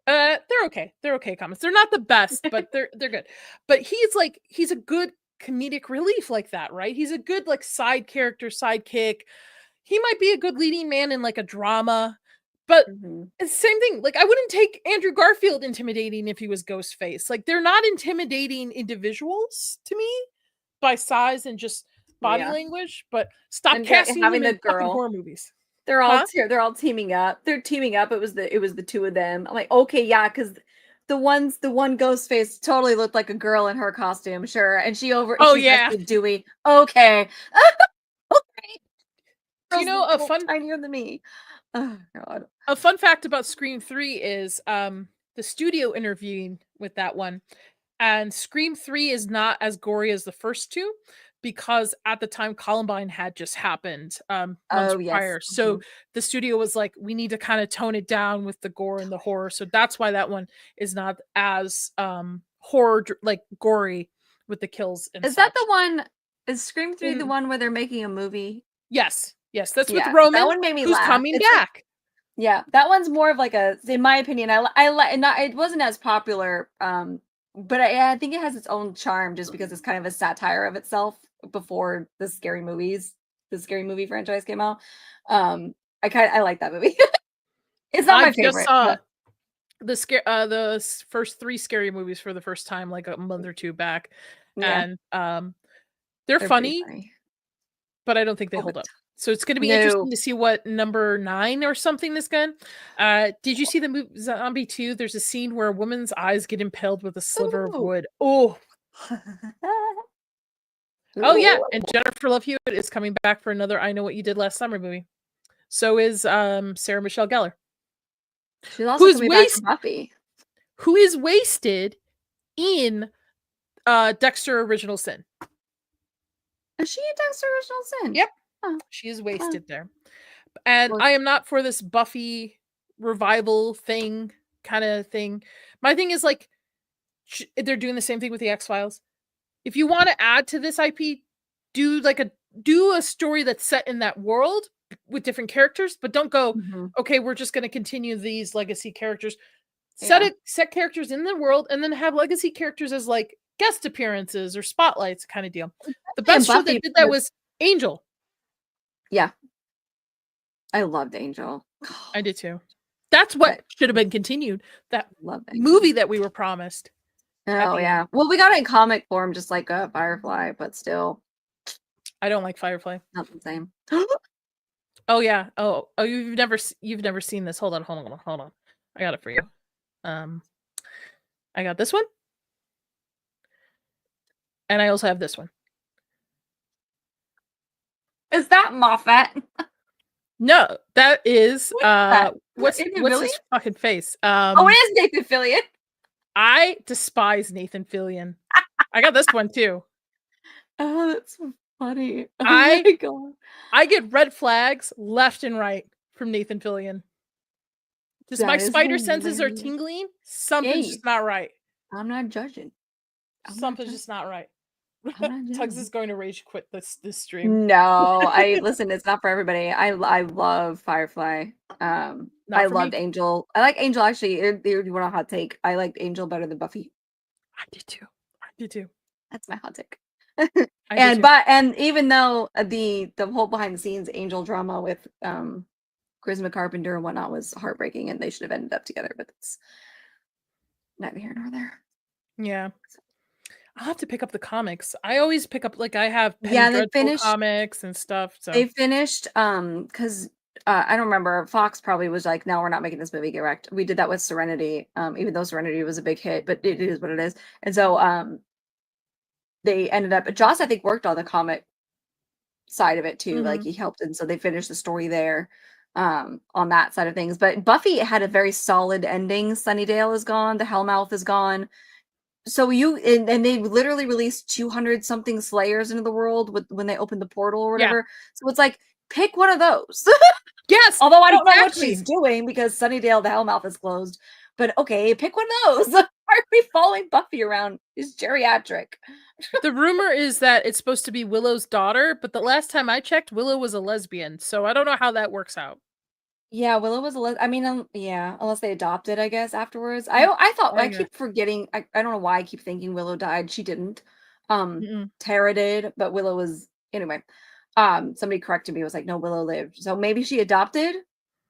they're okay. They're okay comics. They're not the best, but they're good. But he's a good comedic relief like that, right? He's a good like side character, sidekick. He might be a good leading man in like a drama, but Mhm. it's the same thing. Like I wouldn't take Andrew Garfield intimidating if he was Ghostface. Like they're not intimidating individuals to me by size and just body Yeah. language, but stop And casting having him the in fucking girl. horror movies. They're all Huh? they're all teaming up. They're teaming up. It was the two of them. I'm like, okay, yeah, because the one ghost face totally looked like a girl in her costume, sure. And she Oh, she yeah. rescued Dewey. Okay. Okay. Do you Girl's know a a little fun tinier than me. Oh god. fact about Scream 3 is the studio interviewing with that one, and Scream 3 is not as gory as the first two because at the time Columbine had just happened months Oh yes. prior. So the studio was like, we need to kind of tone it down with the gore and the horror. So that's why that one is not as like gory with the kills and Is that such. the one? Is Scream 3 the Mm. one where they're making a movie? Yes, that's Yeah, with Roman, that one made me who's laugh. coming It's like, back. yeah, that one's more of like a, in my opinion, I like not, it wasn't as popular, but I think it has its own charm just because it's kind of a satire of itself before the scary movie franchise came out. I like that movie. It's not I my just favorite, saw but the first 3 scary movies for the first time like a month or two back, yeah, and they're they're pretty funny, funny. but I don't think they Oh, hold but up. So it's going to be no, interesting to see what number 9 or something is going. Did you see the movie Zombie 2? There's a scene where a woman's eyes get impaled with a sliver of ooh. wood. Oh yeah, Ooh. and Jennifer Love Hewitt is coming back for another I Know What You Did Last Summer movie. So is Sarah Michelle Gellar, She's also who's coming back from Buffy. who is wasted in Dexter Original Sin. Is she in Dexter Original Sin? Yep. Oh, She is wasted there. And well, I am not for this Buffy revival thing kind of thing. My thing is like they're doing the same thing with the X-Files. If you want to add to this IP, do a story that's set in that world with different characters, but don't go, mhm. okay, we're just going to continue these legacy characters. Yeah. Set characters in the world and then have legacy characters as like guest appearances or spotlights kind of deal. The best show Buffy that did that was Angel. Yeah. I loved Angel. I did too. That's what But- should have been continued. That Love that movie that we were promised. Oh the yeah. Well, we got it in comic form, just like Firefly, but still I don't like Firefly. not the same. Oh yeah. Oh, you've never seen this. Hold on. I got it for you. I got this one. And I also have this one. Is that Moffat? No, that is what's Nathan his Fillion? fucking face? Oh, it is Nathan Fillion. I despise Nathan Fillion. I got this one too. Oh, that's so funny. Oh I- my god. I get red flags left and right from Nathan Fillion. Just That my is spider senses are hilarious. tingling. Something's Yay. just not right. I'm not judging. I'm not Something's judging. just not right. Tuggs is going to rage quit this stream. No, I listen. It's not for everybody. I love Firefly. Not I for loved me. Angel. I like Angel actually. You want a hot take? I liked Angel better than Buffy. I did too. That's my hot take. And even though the whole behind the scenes Angel drama with Charisma Carpenter and whatnot was heartbreaking, and they should have ended up together, but it's neither here nor there. Yeah. I'll have to pick up the comics. I always pick up, like, I have Penny Yeah, Dreadful comics and stuff. So they finished because I don't remember. Fox probably was like, "No, we're not making this movie get wrecked." We did that with Serenity, even though Serenity was a big hit, but it is what it is. And so they ended up. Joss, I think, worked on the comic side of it too. Like he helped, and so they finished the story there on that side of things. But Buffy had a very solid ending. Sunnydale is gone. The Hellmouth is gone. So and they literally released 200 something Slayers into the world when they opened the portal or whatever. Yeah. So it's like, pick one of those. Yes. Although I don't know what she's doing because Sunnydale, the Hellmouth is closed. But okay, pick one of those. Why are we following Buffy around? She's geriatric. The rumor is that it's supposed to be Willow's daughter, but the last time I checked, Willow was a lesbian. So I don't know how that works out. Yeah, Willow was I mean, yeah, unless they adopted, I guess, afterwards. I thought, I keep forgetting, I don't know why I keep thinking Willow died. She didn't. Tara did, but Willow was, anyway. Somebody corrected me, was like, no, Willow lived. So maybe she adopted.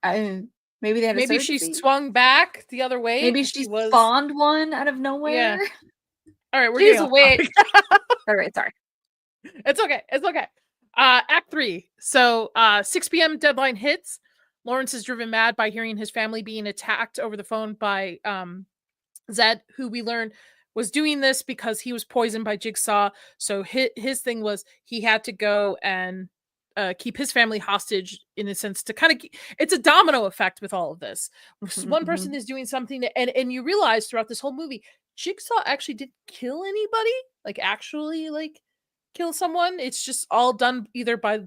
Maybe they had maybe she swung back the other way. Maybe she spawned one out of nowhere. Yeah. All right, we're She's a witch. All right, sorry. It's okay. It's okay. Act 3. So 6 p.m. deadline hits. Lawrence is driven mad by hearing his family being attacked over the phone by Zed, who we learned was doing this because he was poisoned by Jigsaw. So his thing was he had to go and keep his family hostage, in a sense, to kind of it's a domino effect with all of this. One person is doing something and you realize throughout this whole movie, Jigsaw actually didn't kill anybody, like actually like kill someone. It's just all done either by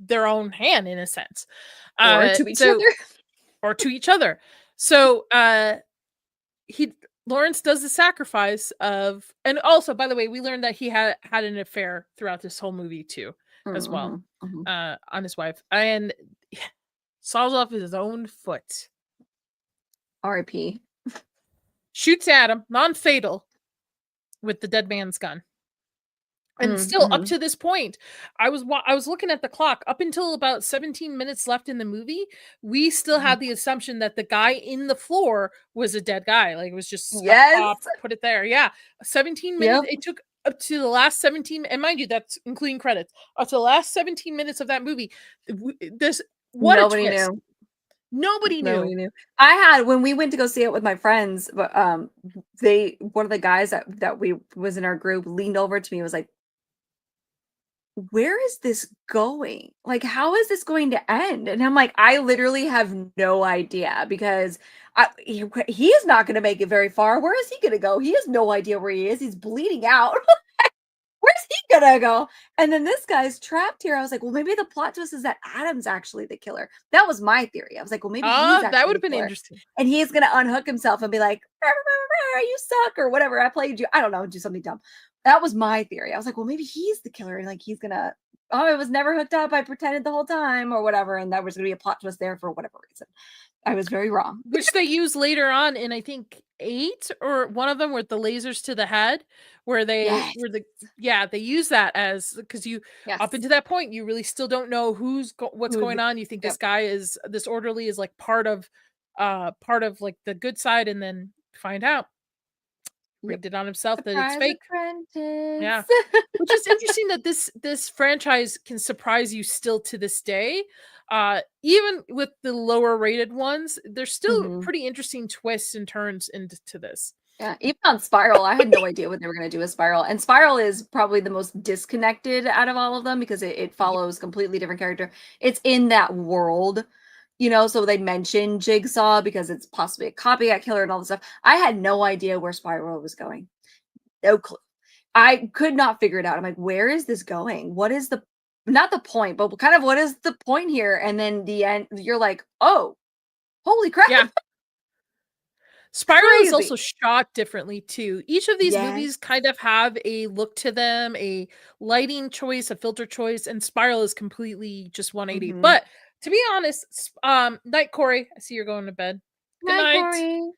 their own hand, in a sense, or to each other, or to each other. So Lawrence does the sacrifice of, and also, by the way, we learned that he had an affair throughout this whole movie too, as well, on his wife, and saws off his own foot. R.I.P. Shoots at him, non-fatal, with the dead man's gun. And still, up to this point, I was looking at the clock. Up until about 17 minutes left in the movie, we still had the assumption that the guy in the floor was a dead guy. Like, it was just put it there. Yeah, 17 minutes. It took up to the last 17, and mind you, that's including credits. Up to the last 17 minutes of that movie, Nobody knew. Nobody knew. I had, when we went to go see it with my friends, but one of the guys that we was in our group leaned over to me and was like, where is this going? Like, how is this going to end? And I'm like, I literally have no idea, because he is not going to make it very far. Where is he going to go? He has no idea where he is. He's bleeding out. Where's he going to go? And then this guy's trapped here. I was like, well, maybe the plot twist is that Adam's actually the killer. That was my theory. I was like, well, maybe that would have been interesting. And he's going to unhook himself and be like, you suck, or whatever. I played you. I don't know, do something dumb. That was my theory. I was like, well, maybe he's the killer, and like he's gonna, it was never hooked up, I pretended the whole time, or whatever, and that was gonna be a plot twist there for whatever reason. I was very wrong. Which they use later on in, I think, 8, or one of them with the lasers to the head, where they they use that as, because you up until that point you really still don't know what's going on. You think this guy is, this orderly is like part of like the good side, and then find out rigged it on himself. Surprise, that it's fake. Apprentice. Yeah, which is interesting that this franchise can surprise you still to this day. Even with the lower rated ones, there's still pretty interesting twists and turns into this. Yeah, even on Spiral, I had no idea what they were going to do with Spiral. And Spiral is probably the most disconnected out of all of them, because it follows completely different character. It's in that world. So they mentioned Jigsaw because it's possibly a copycat killer and all this stuff. I had no idea where Spiral was going. No clue. I could not figure it out. I'm like, where is this going? What is not the point, but kind of what is the point here? And then the end, you're like, oh, holy crap. Yeah. Spiral is Crazy. also shot differently too. Each of these movies kind of have a look to them, a lighting choice, a filter choice, and Spiral is completely just 180. Mhm. But to be honest, night Corey, I see you're going to bed. Good Night, night. Corey.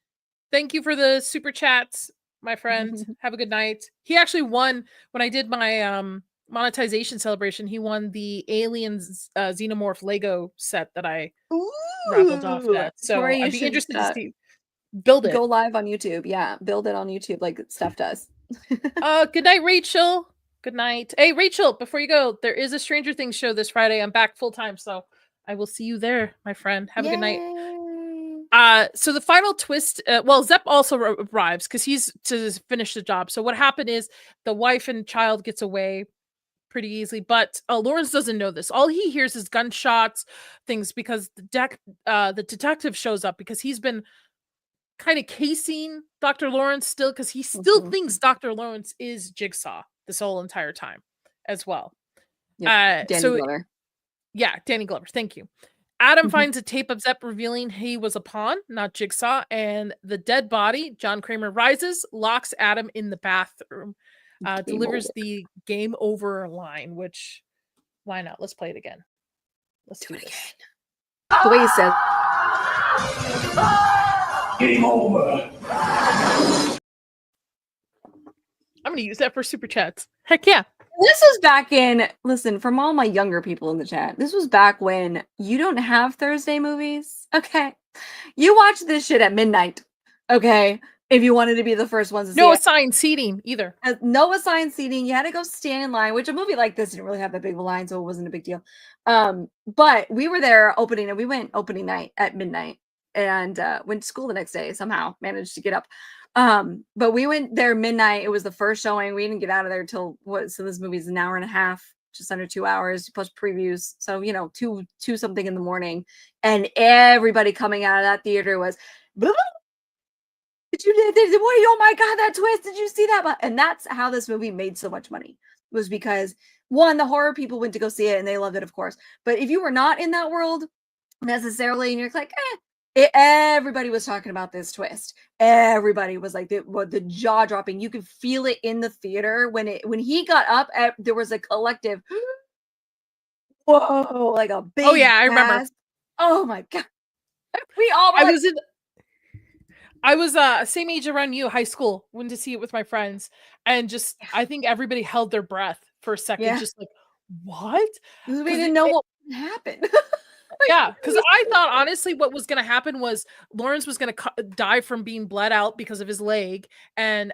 Thank you for the super chats, my friend. Have a good night. He actually won when I did my monetization celebration. He won the Aliens Xenomorph Lego set that I raffled off Ooh, that. So Corey, you I'd be should interested to see build it. go live on YouTube. Yeah, build it on YouTube like Steph does. Good night, Rachel. Good night. Hey, Rachel, before you go, there is a Stranger Things show this Friday. I'm back full time, so I will see you there, my friend. Have a good night. So the final twist, Zepp also arrives because he's to finish the job. So what happened is the wife and child gets away pretty easily, but Lawrence doesn't know this. All he hears is gunshots, things, because the detective shows up because he's been kind of casing Dr. Lawrence still, because he still thinks Dr. Lawrence is Jigsaw this whole entire time as well. Danny Glover. Yeah, Danny Glover. Thank you. Adam finds a tape of Zepp revealing he was a pawn, not Jigsaw, and the dead body, John Kramer, rises, locks Adam in the bathroom, delivers the game over line, which, why not? Let's play it again. Let's do it again. The way he says, Game over. I'm going to use that for super chats. Heck yeah. this was back in, listen, from all my younger people in the chat, this was back when you don't have Thursday movies. Okay. You watch this shit at midnight. Okay. If you wanted to be the first ones to see No it. assigned seating either. No assigned seating. You had to go stand in line, which a movie like this didn't really have that big of a line, so it wasn't a big deal. But we were there opening, and we went opening night at midnight, and went to school the next day. Somehow managed to get up. But we went there midnight. It was the first showing. We didn't get out of there till what? So this movie's an hour and a half, just under 2 hours plus previews. So two something in the morning, and everybody coming out of that theater was. Oh my god, that twist, did you see that? And that's how this movie made so much money, was because one, the horror people went to go see it and they loved it, of course, but if you were not in that world necessarily and you're like everybody was talking about this twist. Everybody was like the jaw dropping. You could feel it in the theater when he got up. There was a collective whoa, like a big I remember. Oh my god, we all were I was same age around you, high school, went to see it with my friends, and just I think everybody held their breath for a second, just like, what? We didn't know what would happen. Yeah, because I thought honestly what was going to happen was Lawrence was going to die from being bled out because of his leg, and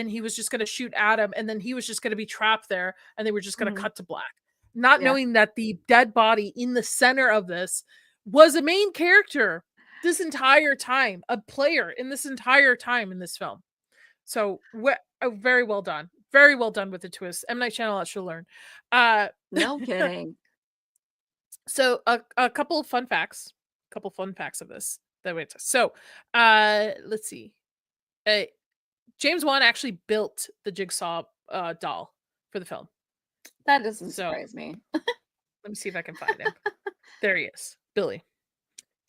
he was just going to shoot Adam, and then he was just going to be trapped there, and they were just going to cut to black, not knowing that the dead body in the center of this was a main character this entire time, a player in this entire time in this film. So very well done. Very well done with the twist. M. Night Shyamalan should learn. No kidding. So a couple of fun facts. Of this. So let's see. James Wan actually built the Jigsaw doll for the film. That doesn't surprise me. Let me see if I can find him. There he is. Billy.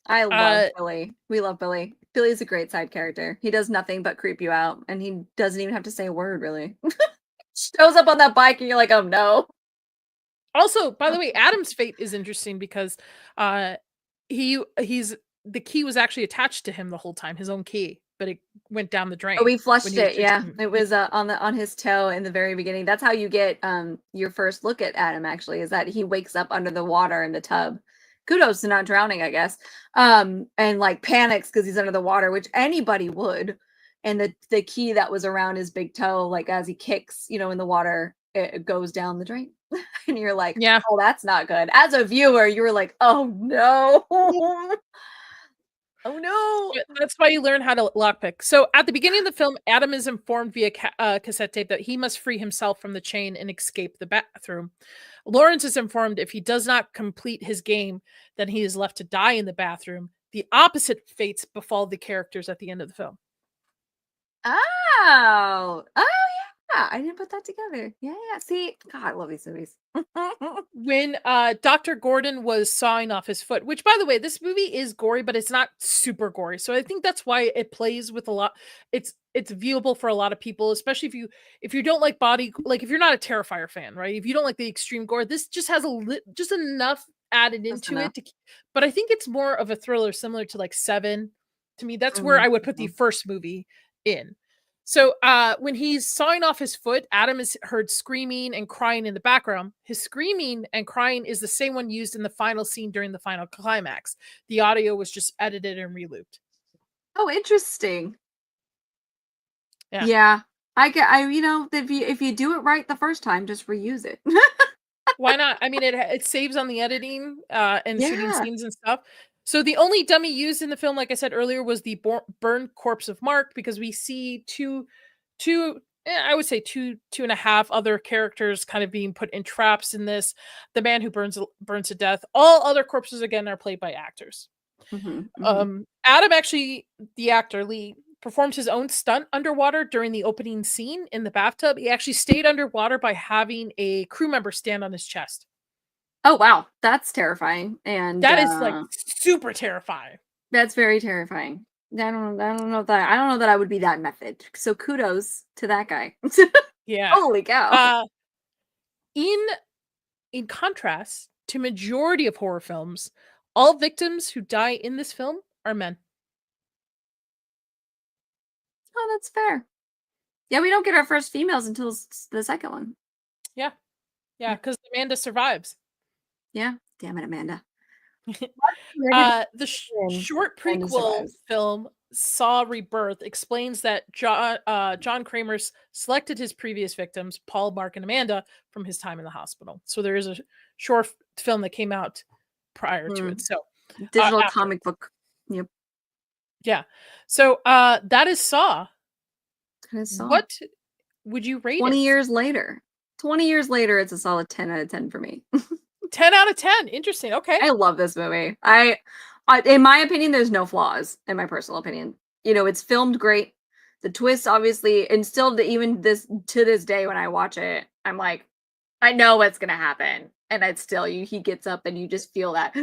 I love Billy. We love Billy. Billy's a great side character. He does nothing but creep you out, and he doesn't even have to say a word, really. Shows up on that bike, and you're like, oh no. Also, by the way, Adam's fate is interesting because he's the key was actually attached to him the whole time, his own key, but it went down the drain. Oh, we flushed it, yeah. It was on his toe in the very beginning. That's how you get your first look at Adam, actually, is that he wakes up under the water in the tub. Kudos to not drowning, I guess. And like panics because he's under the water, which anybody would. And the key that was around his big toe, like as he kicks, in the water, it goes down the drain. And you're like, yeah, oh, that's not good. As a viewer, you were like, oh no. Oh no. That's why you learn how to lockpick. So at the beginning of the film, Adam is informed via cassette tape that he must free himself from the chain and escape the bathroom. Lawrence is informed if he does not complete his game, then he is left to die in the bathroom. The opposite fates befall the characters at the end of the film. Oh, yeah. I didn't put that together. Yeah. See, God, I love these movies. When Dr. Gordon was sawing off his foot, which by the way, this movie is gory, but it's not super gory. So I think that's why it plays with a lot. It's viewable for a lot of people, especially if you don't like like if you're not a Terrifier fan, right? If you don't like the extreme gore, this just has just enough added into it. But I think it's more of a thriller, similar to like Seven. To me, that's where I would put the first movie in. So when he's sawing off his foot, Adam is heard screaming and crying in the background. His screaming and crying is the same one used in the final scene during the final climax. The audio was just edited and relooped. Oh, interesting. Yeah. Yeah. If you do it right the first time, just reuse it. Why not? I mean, it saves on the editing and shooting scenes and stuff. So the only dummy used in the film, like I said earlier, was the burned corpse of Mark, because we see I would say two and a half other characters kind of being put in traps in this. The man who burns to death. All other corpses again are played by actors. Adam actually, the actor Lee, performed his own stunt underwater during the opening scene in the bathtub. He actually stayed underwater by having a crew member stand on his chest. Oh wow, that's terrifying. And that is like super terrifying. That's very terrifying. I don't know that I would be that method. So kudos to that guy. Yeah. Holy cow. In contrast to majority of horror films, all victims who die in this film are men. Oh, that's fair. Yeah, we don't get our first females until the second one. Yeah. Yeah, because Amanda survives. Yeah. Damn it, Amanda. The short prequel film Saw Rebirth explains that John Kramer selected his previous victims, Paul, Mark, and Amanda, from his time in the hospital. So there is a short film that came out prior to it. So digital comic book. Yep. Yeah. So that is Saw. What would you rate 20 years later? 20 years later, it's a solid 10 out of 10 for me. 10 out of 10. Interesting. Okay. I love this movie. I in my opinion, there's no flaws, in my personal opinion. You know, it's filmed great. The twist, obviously, and still even to this day when I watch it, I'm like, I know what's gonna happen. And it's still he gets up and you just feel that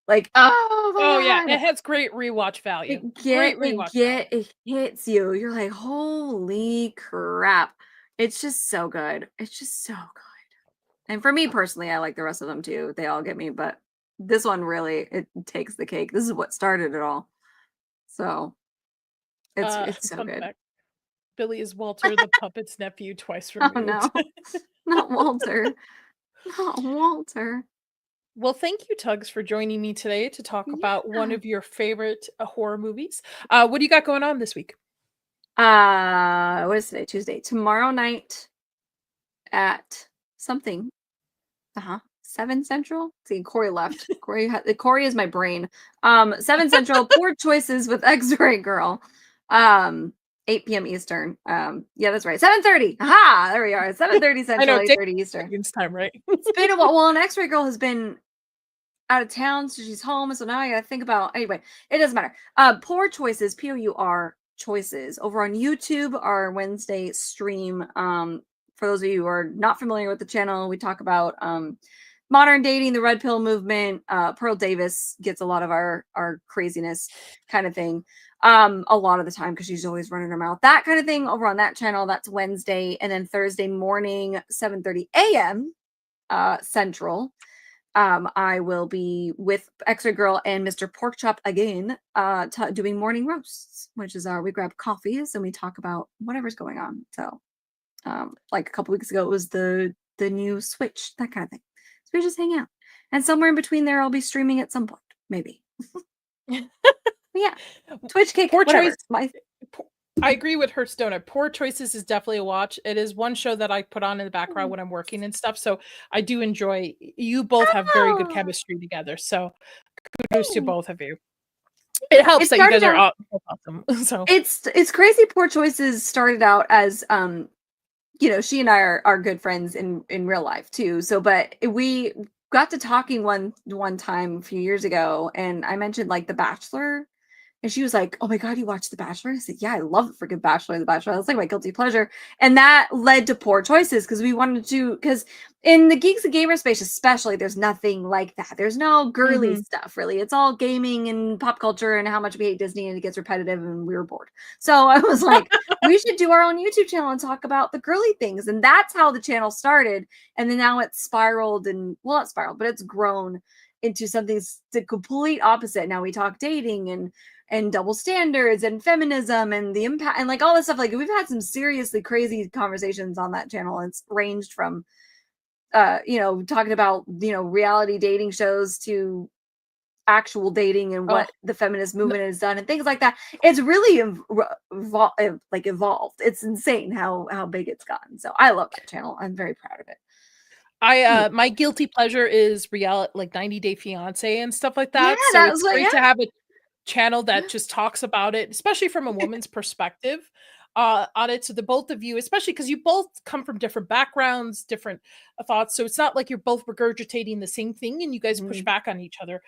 like, oh yeah, it has great rewatch value. It hits you. You're like, holy crap. It's just so good. It's just so good. And for me personally, I like the rest of them too. They all get me, but this one really, it takes the cake. This is what started it all. So it's so good. Fact. Billy is Walter the puppet's nephew, twice removed. Oh no. Not Walter. Not Walter. Well, thank you, Tuggs, for joining me today to talk about one of your favorite horror movies. What do you got going on this week? What is today? Tuesday. Tomorrow night at something. 7 Central. See, Corey left. Corey is my brain. 7 Central. Poor Choices with X-Ray Girl. 8 p.m. Eastern. Yeah, that's right. 7:30. Aha! There we are. 7:30 Central, 8:30 Eastern. It's time, right? It's been a while. Well, an X-Ray Girl has been out of town, so she's home. So now I gotta think about. Anyway, it doesn't matter. Poor Choices. POUR Choices over on YouTube. Our Wednesday stream. For those of you who are not familiar with the channel, we talk about modern dating, the red pill movement. Pearl Davis gets a lot of our craziness kind of thing. A lot of the time because she's always running her mouth, that kind of thing over on that channel. That's Wednesday. And then Thursday morning, 7:30 a.m. Central. I will be with X-Ray Girl and Mr. Porkchop again, doing morning roasts, which is we grab coffees and we talk about whatever's going on. So, like a couple weeks ago, it was the new Switch, that kind of thing. So we just hang out, and somewhere in between there, I'll be streaming at some point, maybe. Yeah, Twitch cake. Poor Choice. I agree with Hearthstone. Poor Choices is definitely a watch. It is one show that I put on in the background when I'm working and stuff. So I do enjoy. You both have very good chemistry together. So kudos to both of you. It helps that you guys are awesome. So it's crazy. Poor Choices started out as you know, she and I are good friends in real life too. So, but we got to talking one time a few years ago, and I mentioned like The Bachelor. And she was like, "Oh my God, you watched The Bachelor?" I said, "Yeah, I love the freaking Bachelor and The Bachelor. That's like my guilty pleasure." And that led to poor choices because we wanted to, because in the geeks and gamer space, especially, there's nothing like that. There's no girly stuff, really. It's all gaming and pop culture and how much we hate Disney, and it gets repetitive and we were bored. So I was like, we should do our own YouTube channel and talk about the girly things. And that's how the channel started. And then now it's spiraled and, well, not spiraled, but it's grown into something the complete opposite. Now we talk dating and double standards and feminism and the impact and like all this stuff. Like we've had some seriously crazy conversations on that channel. It's ranged from talking about reality dating shows to actual dating and what the feminist movement has done and things like that. It's really evolved. It's insane how big it's gotten. So I love that channel. I'm very proud of it. My guilty pleasure is reality, like 90 Day Fiance and stuff like that. Yeah, so that it's was great to have a channel that just talks about it, especially from a woman's perspective on it. So the both of you, especially because you both come from different backgrounds, different thoughts. So it's not like you're both regurgitating the same thing and you guys push back on each other,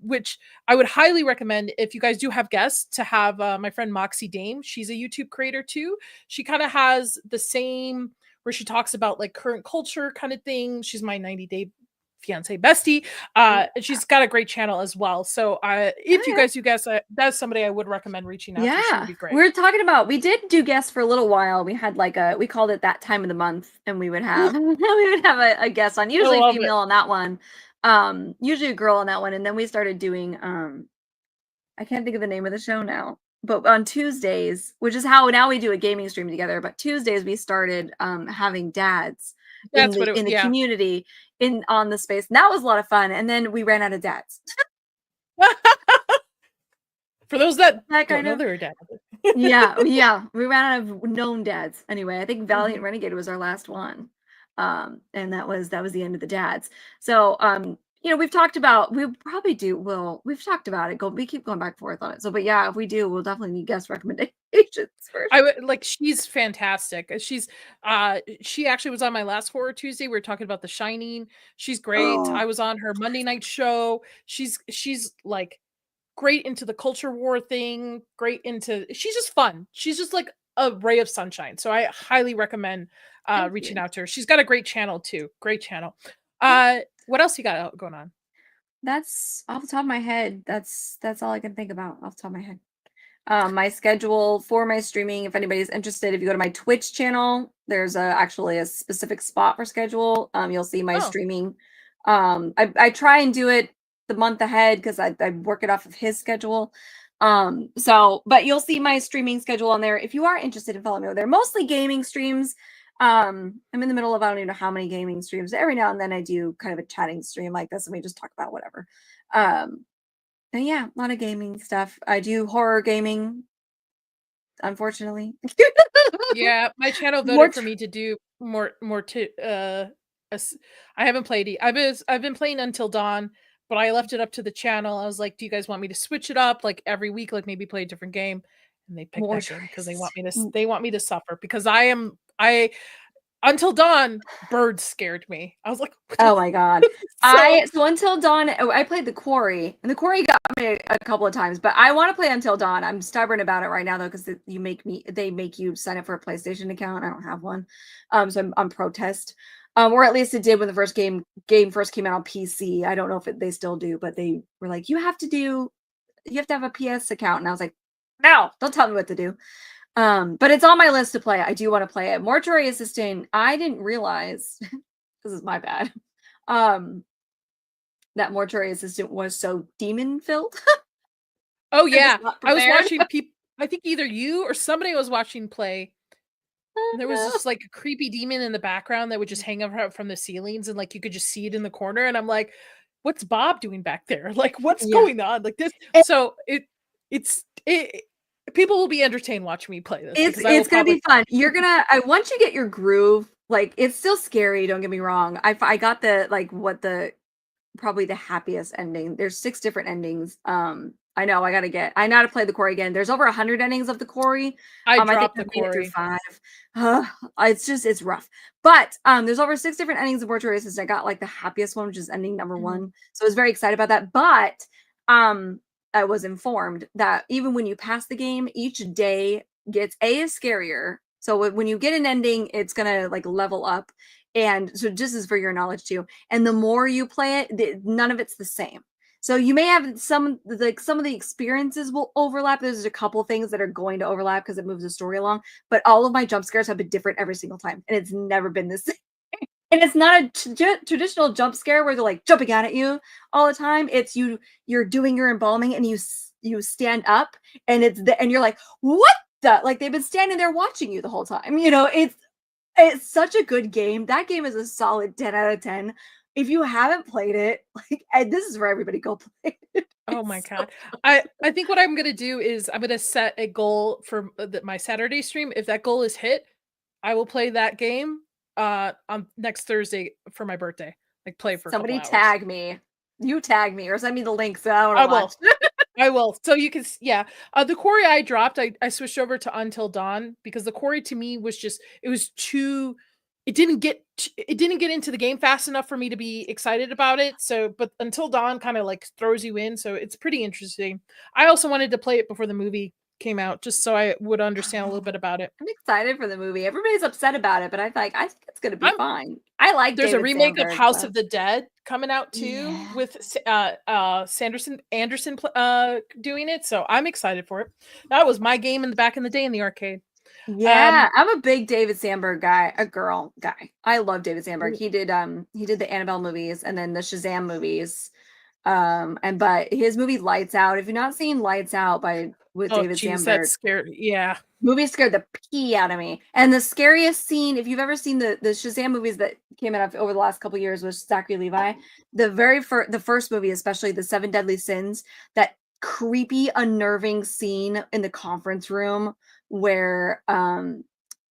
which I would highly recommend if you guys do have guests to have my friend Moxie Dame. She's a YouTube creator too. She kind of has the same where she talks about like current culture kind of thing. She's my 90 Day Fiance bestie. And she's got a great channel as well. So if you guys do guess, that's somebody I would recommend reaching out to. She would be great. We're talking about, we did do guests for a little while. We had like we called it that time of the month, and we would have a guest on, usually female on that one. Usually a girl on that one. And then we started doing I can't think of the name of the show now. But on Tuesdays, which is how now we do a gaming stream together, but Tuesdays we started having dads in the community on the space. And that was a lot of fun. And then we ran out of dads. For those that don't know their dad. yeah. We ran out of known dads. Anyway, I think Valiant Renegade was our last one. And that was the end of the dads. So we've talked about, we've talked about it. We keep going back and forth on it. So, but yeah, if we do, we'll definitely need guest recommendations first. I would like, she's fantastic. She's she actually was on my last Horror Tuesday. We were talking about The Shining. She's great. I was on her Monday night show. She's like great into the culture war thing, she's just fun. She's just like a ray of sunshine. So I highly recommend reaching out to her. She's got a great channel too. Great channel. What else you got going on? That's off the top of my head. That's all I can think about off the top of my head. My schedule for my streaming, if anybody's interested, if you go to my Twitch channel, there's actually a specific spot for schedule. You'll see my streaming. I try and do it the month ahead because I work it off of his schedule. But you'll see my streaming schedule on there if you are interested in following me over there. Mostly gaming streams. I'm in the middle of, I don't even know how many gaming streams. Every now and then I do kind of a chatting stream like this and we just talk about whatever. And yeah, a lot of gaming stuff. I do horror gaming, unfortunately. Yeah, my channel voted for me to do more to I haven't played. I've been playing Until Dawn, but I left it up to the channel. I was like, do you guys want me to switch it up like every week, like maybe play a different game? And they picked that game because they want me to suffer because Until Dawn, birds scared me. I was like, oh my God. So Until Dawn, I played the Quarry, and the Quarry got me a couple of times, but I want to play Until Dawn. I'm stubborn about it right now though, because they make you sign up for a PlayStation account. I don't have one. So I'm on protest. Or at least it did when the first game first came out on PC. I don't know if they still do, but they were like, you have to have a PS account. And I was like, no, don't tell me what to do. But it's on my list to play. I do want to play it. Mortuary Assistant, I didn't realize, this is my bad, that Mortuary Assistant was so demon-filled. Oh, yeah. I was watching people, I think either you or somebody was watching play. There was just like a creepy demon in the background that would just hang out from the ceilings and like you could just see it in the corner. And I'm like, what's Bob doing back there? Like, what's going on? Like this. So people will be entertained watching me play this. It's gonna be fun. You're gonna once you get your groove, like it's still scary, don't get me wrong. I got probably the happiest ending. There's 6 different endings. I know I know how to play the Quarry again. There's over 100 endings of the Quarry. I dropped the Quarry. 5. It's rough. But there's over 6 different endings of Mortuary Assistant. I got like the happiest one, which is ending number 1. So I was very excited about that. But I was informed that even when you pass the game, each day gets is scarier. So when you get an ending, it's gonna like level up. And so just as for your knowledge too. And the more you play it, none of it's the same. So you may have some of the experiences will overlap. There's a couple things that are going to overlap because it moves the story along. But all of my jump scares have been different every single time, and it's never been the same. And it's not a traditional jump scare where they're like jumping out at you all the time. It's you're doing your embalming and you stand up and and you're like, what the, like they've been standing there watching you the whole time. It's such a good game. That game is a solid 10 out of 10. If you haven't played it, like this is for everybody, go play it. Oh my God. I think what I'm going to do is I'm going to set a goal for my Saturday stream. If that goal is hit, I will play that game on next Thursday for my birthday. Like play for Somebody a couple hours. tag me. You tag me or send me the link so I want I to watch. will. I will. So you can, yeah. The quarry I dropped, I switched over to Until Dawn because the quarry to me was just, it was too, it didn't get into the game fast enough for me to be excited about it. So, but Until Dawn kind of like throws you in. So it's pretty interesting. I also wanted to play it before the movie came out just so I would understand a little bit about it. I'm excited for the movie. Everybody's upset about it, but I think it's going to be fine. I like There's David a remake Sandberg, of House so. of the Dead coming out too with Anderson doing it, so I'm excited for it. That was my game back in the day in the arcade. Yeah, I'm a big David Sandberg guy, a girl guy. I love David Sandberg. He did the Annabelle movies and then the Shazam movies. But his movie Lights Out, if you've not seen Lights Out with David Geez, Sandberg, that's scary. Yeah. movie scared the pee out of me. And the scariest scene, if you've ever seen the Shazam movies that came out over the last couple years, was Zachary Levi. The first movie, especially the Seven Deadly Sins, that creepy, unnerving scene in the conference room where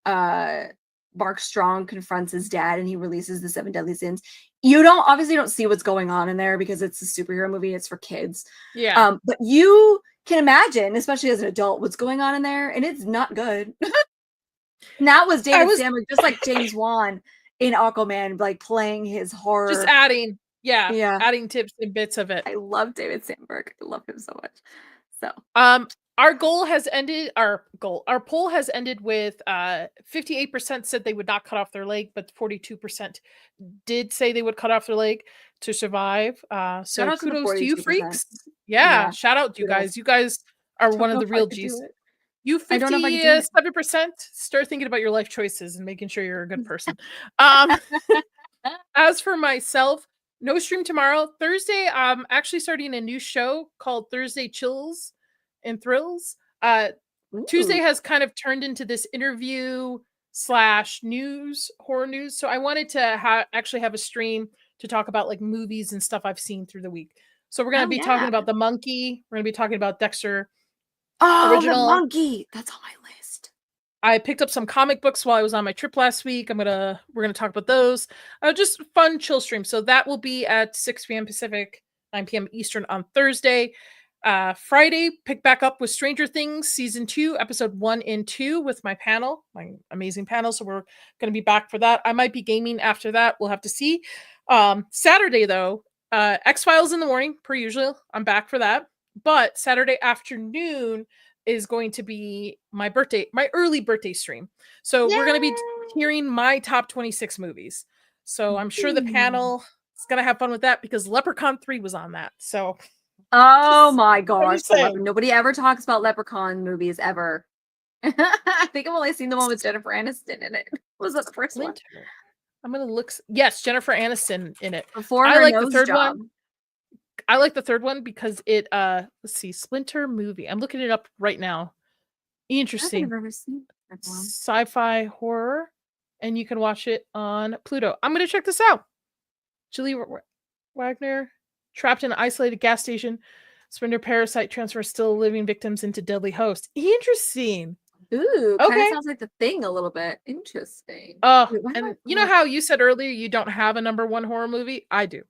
Mark Strong confronts his dad and he releases the Seven Deadly Sins. You don't see what's going on in there because it's a superhero movie. It's for kids. Yeah. But you can imagine, especially as an adult, what's going on in there, and it's not good. And that was David Sandberg, just like James Wan in Aquaman, like playing his horror. Just adding, adding tips and bits of it. I love David Sandberg. I love him so much. So, our poll has ended with 58% said they would not cut off their leg, but 42% did say they would cut off their leg to survive. So kudos to you freaks. Yeah, shout out to you guys. You guys are one of the real G's. You 57%, start thinking about your life choices and making sure you're a good person. As for myself, no stream tomorrow. Thursday, I'm actually starting a new show called Thursday Chills and Thrills. Tuesday has kind of turned into this interview / news, horror news. So I wanted to actually have a stream to talk about like movies and stuff I've seen through the week. So we're going to be talking about The Monkey. We're going to be talking about Dexter. Original. The Monkey. That's on my list. I picked up some comic books while I was on my trip last week. We're gonna talk about those. Just fun chill stream. So that will be at 6 p.m. Pacific, 9 p.m. Eastern on Thursday. Friday, pick back up with Stranger Things season 2, episode 1 and 2 with my panel, my amazing panel. So we're gonna be back for that. I might be gaming after that. We'll have to see. Saturday though, X-Files in the morning, per usual. I'm back for that. But Saturday afternoon is going to be my early birthday stream. So we're going to be hearing my top 26 movies. So I'm sure the panel is going to have fun with that because Leprechaun 3 was on that. So. Oh my gosh. Nobody ever talks about Leprechaun movies ever. I think I've only seen the one with Jennifer Aniston in it. Was that the first one? I'm going to look. Yes, Jennifer Aniston in it. Before I like the third one. I like the third one because it let's see, Splinter movie. I'm looking it up right now. Interesting. I've never seen that one. Sci-fi horror, and you can watch it on Pluto. I'm gonna check this out. Julie Wagner trapped in an isolated gas station. Splinter parasite transfers still living victims into deadly host. Interesting. Ooh, kind of sounds like The Thing a little bit. Interesting. And you know how you said earlier you don't have a number 1 horror movie? I do.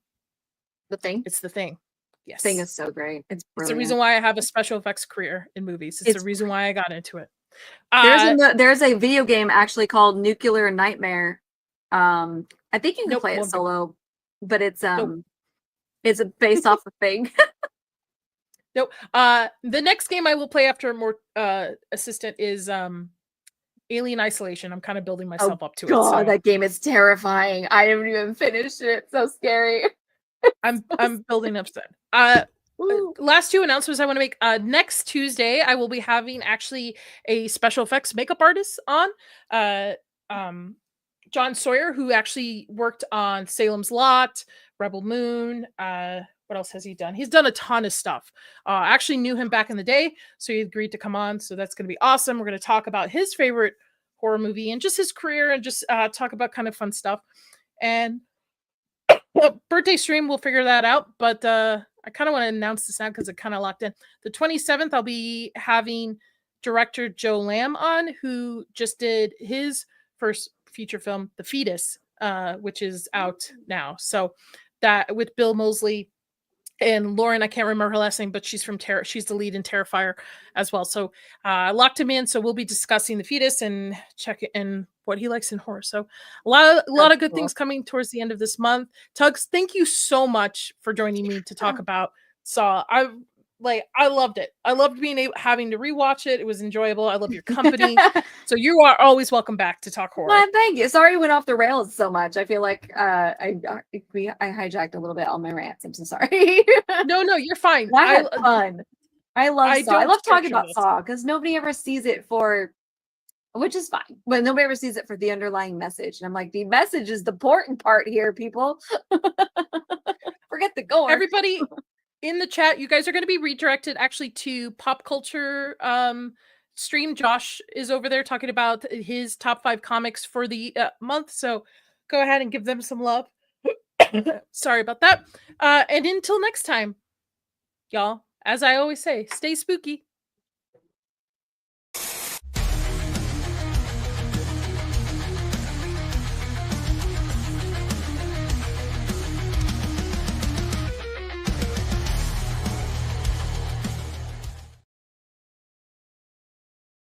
The Thing? It's The Thing. Yes. Thing is so great. It's the reason why I have a special effects career in movies. It's the reason why I got into it. There's a video game actually called Nuclear Nightmare. I think you can play it solo, but it's based off The Thing. Nope. The next game I will play after more assistant is Alien Isolation. I'm kind of building myself up to it. God, So that game is terrifying. I haven't even finished it. It's so scary. I'm building up to it. Last two announcements I want to make. Next Tuesday, I will be having actually a special effects makeup artist on. John Sawyer, who actually worked on Salem's Lot, Rebel Moon. What else has he done? He's done a ton of stuff. I actually knew him back in the day, so he agreed to come on. So that's going to be awesome. We're going to talk about his favorite horror movie and just his career and just talk about kind of fun stuff. And birthday stream, we'll figure that out. But I kind of want to announce this now because it kind of locked in. The 27th, I'll be having director Joe Lamb on, who just did his first feature film, The Fetus, which is out now. So that with Bill Moseley and Lauren, I can't remember her last name, but she's from she's the lead in Terrifier as well. So I locked him in. So we'll be discussing The Fetus and check it and what he likes in horror. So a lot of good things coming towards the end of this month. Tuggs, thank you so much for joining me to talk about Saw. I loved it. I loved having to rewatch it. It was enjoyable. I love your company. So you are always welcome back to talk horror. Well, thank you. Sorry we went off the rails so much. I feel like I hijacked a little bit on my rants. I'm so sorry. No, you're fine. I had fun. I love Saw. I love talking about Saw because nobody ever sees it for, which is fine, but nobody ever sees it for the underlying message. And I'm like, the message is the important part here, people. Forget the gore. Everybody in the chat, you guys are going to be redirected actually to Pop Culture stream. Josh is over there talking about his top 5 comics for the month. So go ahead and give them some love. Sorry about that. And until next time, y'all, as I always say, stay spooky.